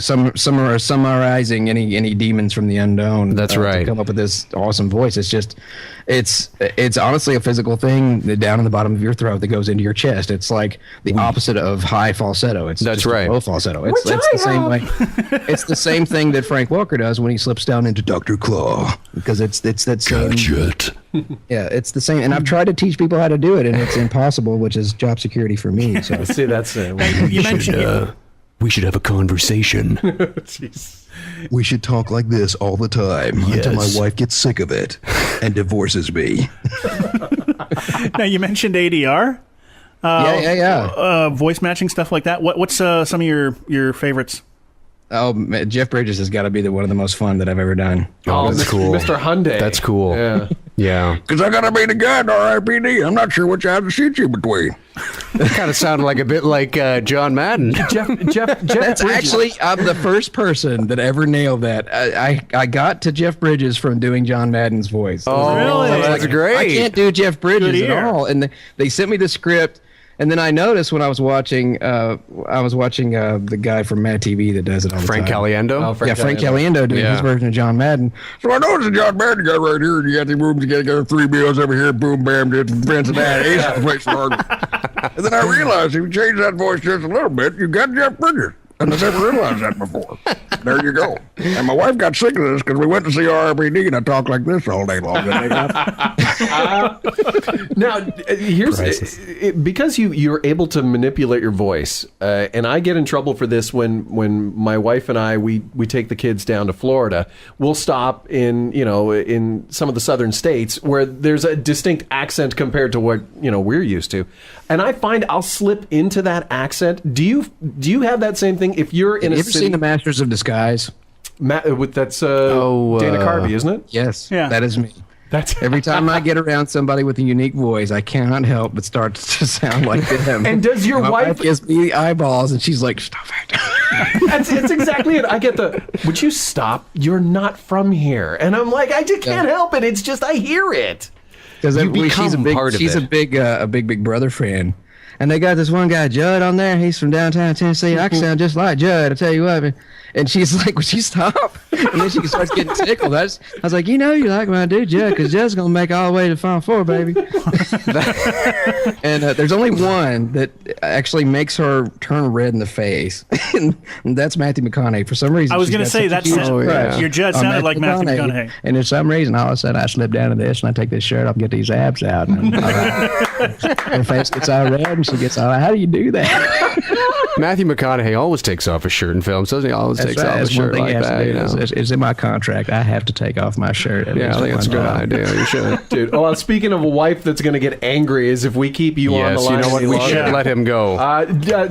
K: any demons from the unknown.
E: That's right.
K: To come up with this awesome voice. It's just, it's honestly a physical thing down in the bottom of your throat that goes into your chest. It's like the opposite of high falsetto. It's
E: That's
K: just
E: right.
K: a low falsetto. It's the same way. It's the same thing that Frank Welker does when he slips down into Dr. Claw, because it's that same. Yeah, it's the same, and I've tried to teach people how to do it, and it's impossible, which is job security for me. So
D: See, that's it.
F: You mentioned
E: We should have a conversation.
D: Jeez.
J: We should talk like this all the time until my wife gets sick of it and divorces me.
F: Now, you mentioned ADR. Voice matching, stuff like that. What's some of your favorites?
K: Oh, Jeff Bridges has got to be one of the most fun that I've ever done.
E: Oh, that's cool.
D: Mr. Hyundai.
E: That's cool.
D: Yeah.
E: Yeah.
J: Because I got to be the guy in R.I.P.D. I'm not sure which I have to shoot you between.
E: That kind of sounded like a bit like John Madden.
D: Jeff
K: That's
D: Bridges.
K: actually, I'm the first person that ever nailed that. I got to Jeff Bridges from doing John Madden's voice.
E: Oh,
F: really?
E: That's great.
K: I can't do Jeff Bridges
F: Good
K: at
F: ear.
K: all. And they sent me the script. And then I noticed when I was watching the guy from Mad TV that does it all the
E: Frank
K: time.
E: Caliendo?
K: Frank Caliendo doing his version of John Madden.
J: So I noticed the John Madden guy right here, and you got the rooms, you got 3 meals over here, boom, bam, did some friends and that. Ace the place started. And then I realized if you change that voice just a little bit, you got Jeff Bridges. And I never realized that before. There you go. And my wife got sick of this because we went to see RRPD and I talked like this all day long.
D: Now, here's because you're able to manipulate your voice, and I get in trouble for this when my wife and I we take the kids down to Florida. We'll stop in some of the southern states where there's a distinct accent compared to what we're used to, and I find I'll slip into that accent. Do you have that same thing if you're in
K: Have
D: a
K: you ever
D: city?
K: seen The Masters of Disguise?
D: That's Dana Carvey, isn't it?
K: Yes,
F: Yeah.
K: that is me.
D: That's
K: Every time I get around somebody with a unique voice, I cannot help but start to sound like them.
D: And does your
K: My
D: wife
K: gives me the eyeballs, and she's like, "Stop it!"
D: That's exactly it. I get would you stop? You're not from here. And I'm like, I just can't help it. It's just, I hear it.
K: Because
E: become
K: she's a big Brother fan. And they got this one guy, Judd, on there. He's from downtown Tennessee. I can sound just like Judd, I tell you what. And she's like, would you stop? And then she starts getting tickled. I was like, you like when I do Judd, because Judd's going to make it all the way to the Final Four, baby. And there's only one that actually makes her turn red in the face. And that's Matthew McConaughey. For some reason,
F: I was going to say, your Judd sounded like Matthew McConaughey.
K: And for some reason, all of a sudden, I slip down to this, and I take this shirt off and get these abs out. And her face gets all red, and she gets all, how do you do that?
E: Matthew McConaughey always takes off his shirt in films, doesn't he? Always takes off his shirt like that.
K: It's in my contract. I have to take off my shirt.
E: Yeah, I think that's a good idea. You should.
D: Dude, well, speaking of a wife that's going to get angry is if we keep you on the line.
E: Yes, you know what? We should let him go.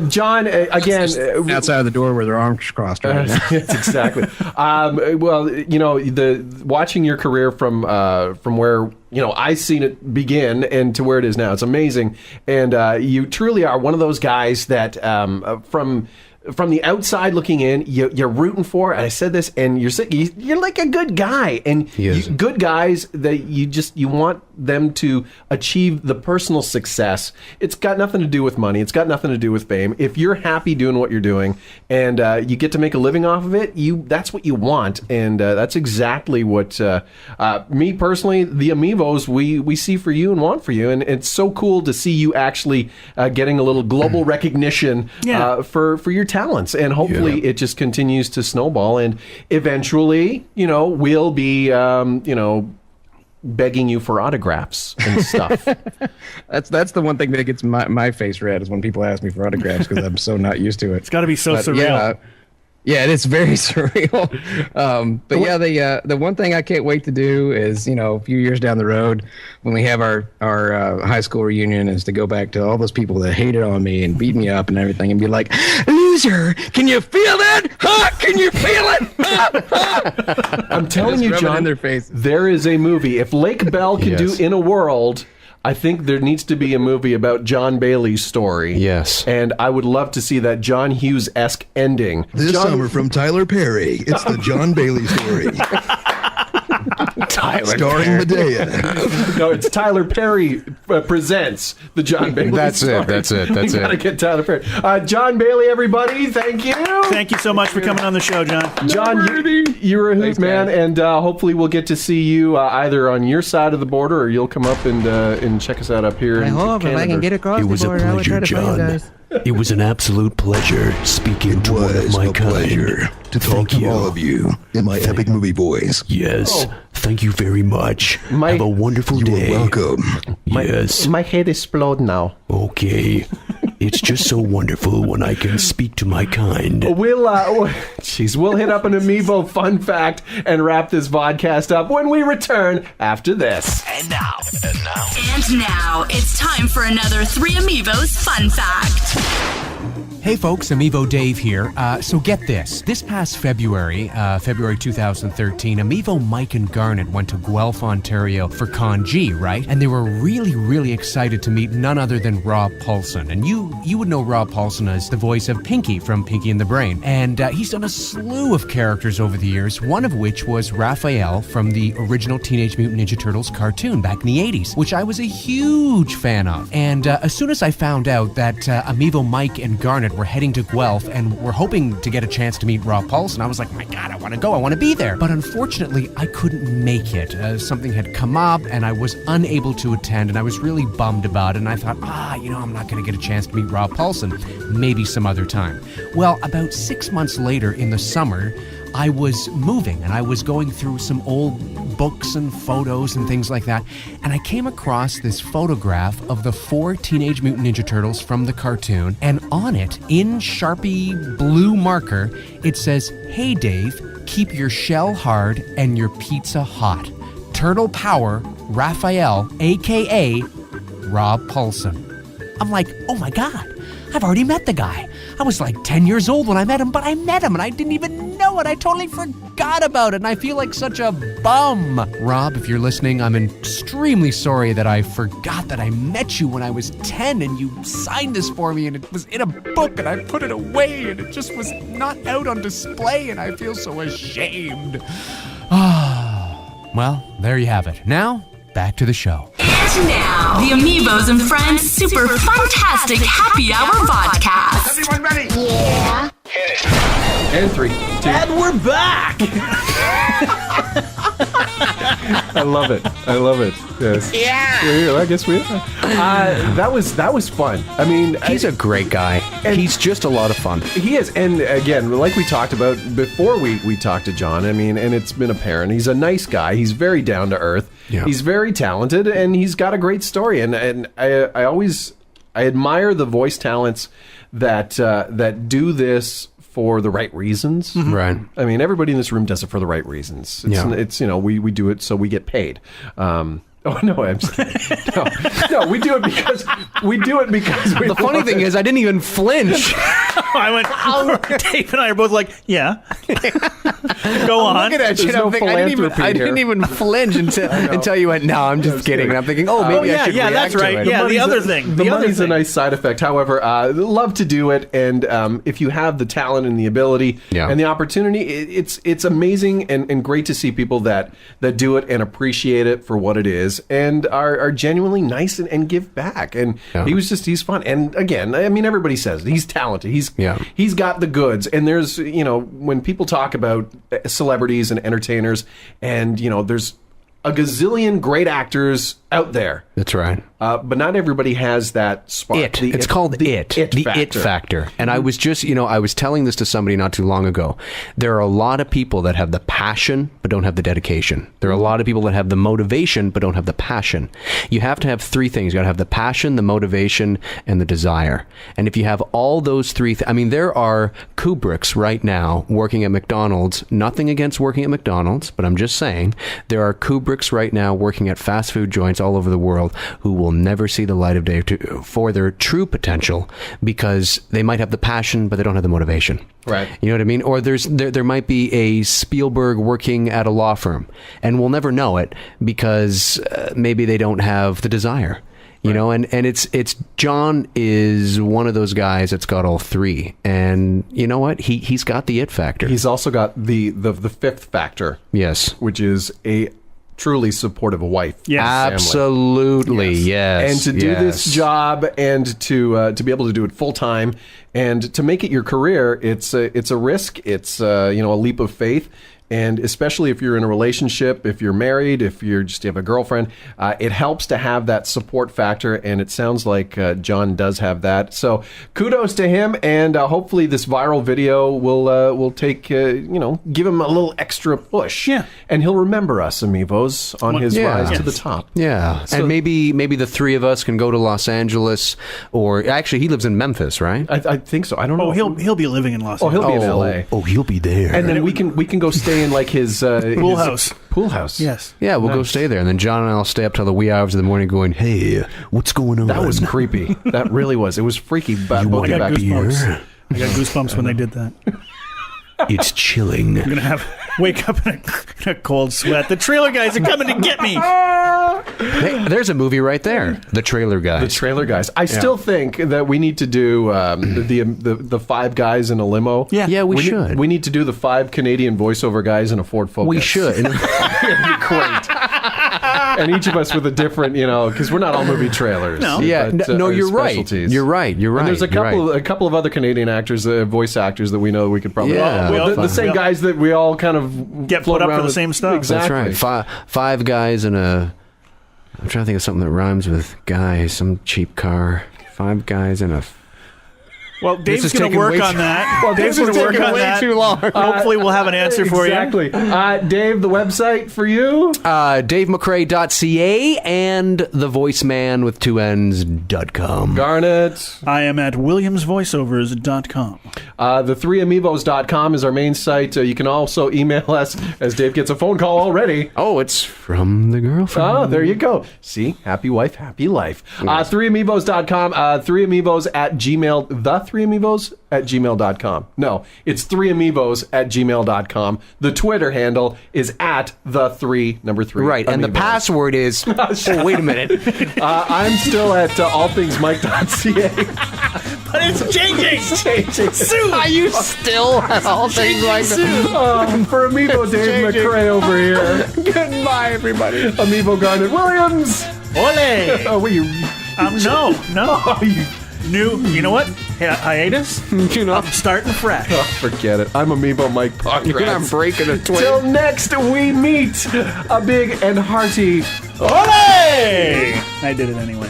D: John, again.
K: Outside of the door with their arms crossed right now.
D: Yes, exactly. Well, watching your career from where I've seen it begin and to where it is now, it's amazing. And you truly are one of those guys that from from the outside looking in, you're rooting for, and I said this, and you're like a good guy, and good guys that you want them to achieve the personal success. It's got nothing to do with money. It's got nothing to do with fame. If you're happy doing what you're doing, and you get to make a living off of it, that's what you want, and that's exactly what me personally, the AmiVO's, we see for you and want for you, and it's so cool to see you actually getting a little global recognition for your talents, and hopefully it just continues to snowball, and eventually, we'll be, begging you for autographs and stuff.
K: That's the one thing that gets my face red is when people ask me for autographs because I'm so not used to it.
F: It's got to be so surreal.
K: Yeah, it is very surreal. But the one thing I can't wait to do is, a few years down the road when we have our high school reunion is to go back to all those people that hated on me and beat me up and everything and be like, loser, can you feel that? Huh? Can you feel it? Huh?
D: I'm telling you, John,
K: in their faces.
D: There is a movie. If Lake Bell can do In a World, I think there needs to be a movie about Jon Bailey's story.
E: Yes.
D: And I would love to see that John Hughes-esque ending.
M: This summer from Tyler Perry, it's the Jon Bailey story. Starring Medea.
D: No, it's Tyler Perry presents the Jon Bailey story.
E: That's it.
D: You gotta get Tyler Perry. Jon Bailey, everybody, thank you.
F: Thank you so much for coming on the show, John.
D: John, you're a hoot, man, and hopefully we'll get to see you either on your side of the border or you'll come up and check us out up here in Canada.
N: If I can get across
O: It was
N: the
O: a
N: border, I would try
O: pleasure,
N: to find you
O: John.
N: guys.
O: It was an absolute pleasure speaking to one of my kind.
M: Pleasure to talk to all of you in my epic movie voice.
O: Yes. Thank you very much. Have a wonderful day.
M: You're welcome.
O: Yes.
D: My head is explode now.
O: Okay. It's just so wonderful when I can speak to my kind.
D: We'll hit up an AmiVO fun fact and wrap this vodcast up when we return after this.
C: And now, it's time for another 3 AmiVO's fun fact.
P: Hey folks, AmiVO Dave here. So get this. This past February 2013, AmiVO Mike and Garnet went to Guelph, Ontario for Con G, right? And they were really, really excited to meet none other than Rob Paulsen. And you would know Rob Paulsen as the voice of Pinky from Pinky and the Brain. And he's done a slew of characters over the years, one of which was Raphael from the original Teenage Mutant Ninja Turtles cartoon back in the 80s, which I was a huge fan of. And as soon as I found out that AmiVO Mike and Garnet were heading to Guelph and were hoping to get a chance to meet Rob Paulsen, I was like, my God, I want to go. I want to be there. But unfortunately, I couldn't make it. Something had come up and I was unable to attend, and I was really bummed about it. And I thought, I'm not going to get a chance to meet Rob Paulsen. Maybe some other time. Well, about 6 months later in the summer, I was moving and I was going through some old books and photos and things like that, and I came across this photograph of the 4 Teenage Mutant Ninja Turtles from the cartoon, and on it, in Sharpie blue marker, it says, "Hey Dave, keep your shell hard and your pizza hot. Turtle Power, Raphael, aka Rob Paulsen." I'm like, oh my God, I've already met the guy. I was like 10 years old when I met him, but I met him and I didn't even know it. I totally forgot about it, and I feel like such a bum. Rob, if you're listening, I'm extremely sorry that I forgot that I met you when I was 10 and you signed this for me and it was in a book and I put it away and it just was not out on display and I feel so ashamed. Well, there you have it. Now, back to the show.
C: And now, the AmiVO's and Friends Super-Funtastic Happy Hour Vodcast.
A: Everyone ready?
C: Yeah.
D: And 3, 2.
F: And we're back!
D: I love it. Yes.
E: Yeah.
D: I guess we are. That was fun. I mean,
E: he's a great guy. He's just a lot of fun.
D: He is. And again, like we talked about before we talked to John, I mean, and it's been apparent, he's a nice guy. He's very down to earth. Yeah. He's very talented, and he's got a great story. And I admire the voice talents that do this for the right reasons.
E: Mm-hmm. Right.
D: I mean, everybody in this room does it for the right reasons. It's we do it so we get paid. Oh no, I'm just kidding. No, we do it because we.
E: The funny thing is, I didn't even flinch.
F: I went. Dave and I are both like, yeah. Go on.
E: Look at that shit.
D: No
E: I didn't even flinch until you went. No, I'm just kidding. And I'm thinking, maybe I should react
F: that's right.
E: to it.
F: Yeah, the other thing.
D: The money's a nice side effect. However, love to do it, and if you have the talent and the ability and the opportunity, it's amazing and great to see people that do it and appreciate it for what it is, and are genuinely nice and give back. And he's fun. And again, I mean, everybody says it. He's talented. He's got the goods. And there's, when people talk about celebrities and entertainers, and there's a gazillion great actors out there.
E: That's right.
D: But not everybody has that spark.
E: It's called the it factor. And I was just, I was telling this to somebody not too long ago. There are a lot of people that have the passion but don't have the dedication. There are a lot of people that have the motivation but don't have the passion. You have to have three things. You got to have the passion, the motivation, and the desire. And if you have all those three, there are Kubricks right now working at McDonald's. Nothing against working at McDonald's, but I'm just saying there are Kubricks right now working at fast food joints all over the world who will never see the light of day for their true potential because they might have the passion but they don't have the motivation.
D: Right.
E: You know what I mean? Or there might be a Spielberg working at a law firm and we'll never know it because maybe they don't have the desire. And it's Jon is one of those guys that's got all three. And you know what? He's got the it factor.
D: He's also got the fifth factor.
E: Yes.
D: Which is a truly supportive wife.
E: Yes. Absolutely. Yes.
D: And to do this job and to be able to do it full time and to make it your career, it's a risk. It's a leap of faith. And especially if you're in a relationship, if you're married, if you have a girlfriend, it helps to have that support factor. And it sounds like Jon does have that. So kudos to him. And hopefully this viral video will take, give him a little extra push.
F: Yeah.
D: And he'll remember us, AmiVO's, on his rise to the top.
E: Yeah. So, and maybe the three of us can go to Los Angeles, or actually he lives in Memphis, right?
D: I think so. I don't know.
F: Oh, he'll be living in Los Angeles.
D: Oh, he'll be in L.A.
O: Oh, he'll be there.
D: And then we can go stay in like his
F: pool house.
D: Pool house.
F: Yes.
E: Yeah, we'll go stay there, and then Jon and I'll stay up till the wee hours of the morning, going, "Hey, what's going on?"
D: That was creepy. That really was. It was freaky.
F: I got goosebumps when they did that.
O: It's chilling.
F: I'm gonna wake up in a cold sweat. The trailer guys are coming to get me.
E: Hey, there's a movie right there. The Trailer Guys.
D: The Trailer Guys. I still think that we need to do the five guys in a limo.
E: Yeah, we should.
D: We need to do the 5 Canadian voiceover guys in a Ford Focus.
E: We should.
D: It'd be great. And each of us with a different, because we're not all movie trailers.
E: No. Yeah. No, you're right. You're right.
D: And there's a couple of other Canadian actors, voice actors that we know we could probably.
E: Yeah.
D: The same guys that we all kind of
F: get put up for the same stuff.
D: Exactly.
E: That's right. Five guys in a. I'm trying to think of something that rhymes with guy. Some cheap car. 5 guys in a.
F: Well, Dave's going to work on that. Well, Dave's going to work on that.
E: Too long.
F: Hopefully, we'll have an answer for you.
D: Exactly. Dave, the website for you?
E: DaveMcRae.ca and thevoiceman with 2 N's.com.
D: Garnet.
F: I am at WilliamsVoiceovers.com.
D: The3amivos.com is our main site. You can also email us as Dave gets a phone call already.
E: Oh, it's from the girlfriend.
D: Oh, there you go. See? Happy wife, happy life. 3amivos.com. 3amivos at Gmail. The3amivos at gmail.com. No, it's 3amivos at gmail.com. The Twitter handle is at the3
E: Right, and the password is. Oh, wait a minute.
D: I'm still at allthingsmike.ca.
F: But it's changing.
E: Soon. Are you still at all things like that?
D: For Amiibo Dave McRae over here.
E: Goodbye, everybody.
D: Amiibo Garnet Williams.
F: Ole.
D: Oh, wait,
F: no. You know what? Hiatus? I'm starting fresh.
D: Oh, forget it. I'm Amiibo Mike Pongracz.
E: You're not breaking a twin.
D: Till next we meet, a big and hearty
F: Ole! I did it anyway.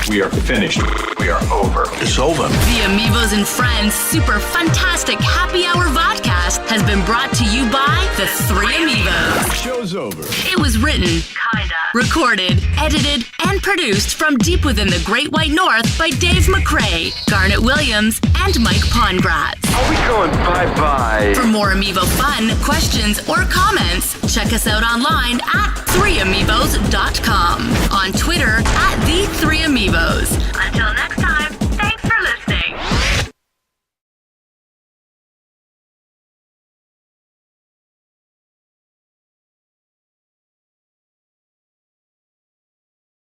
A: We are finished. We are over.
O: It's over.
C: The AmiVO's and Friends Super-Funtastic Happy Hour Vodcast has been brought to you by the 3 AmiVO's.
A: Show's over.
C: It was written, recorded, edited, and produced from deep within the Great White North by Dave McRae, Garnet Williams, and Mike Pongracz.
B: Are we going bye-bye?
C: For more AmiVO fun, questions, or comments, check Check us out online at 3amivos.com. On Twitter at the 3amivos. Until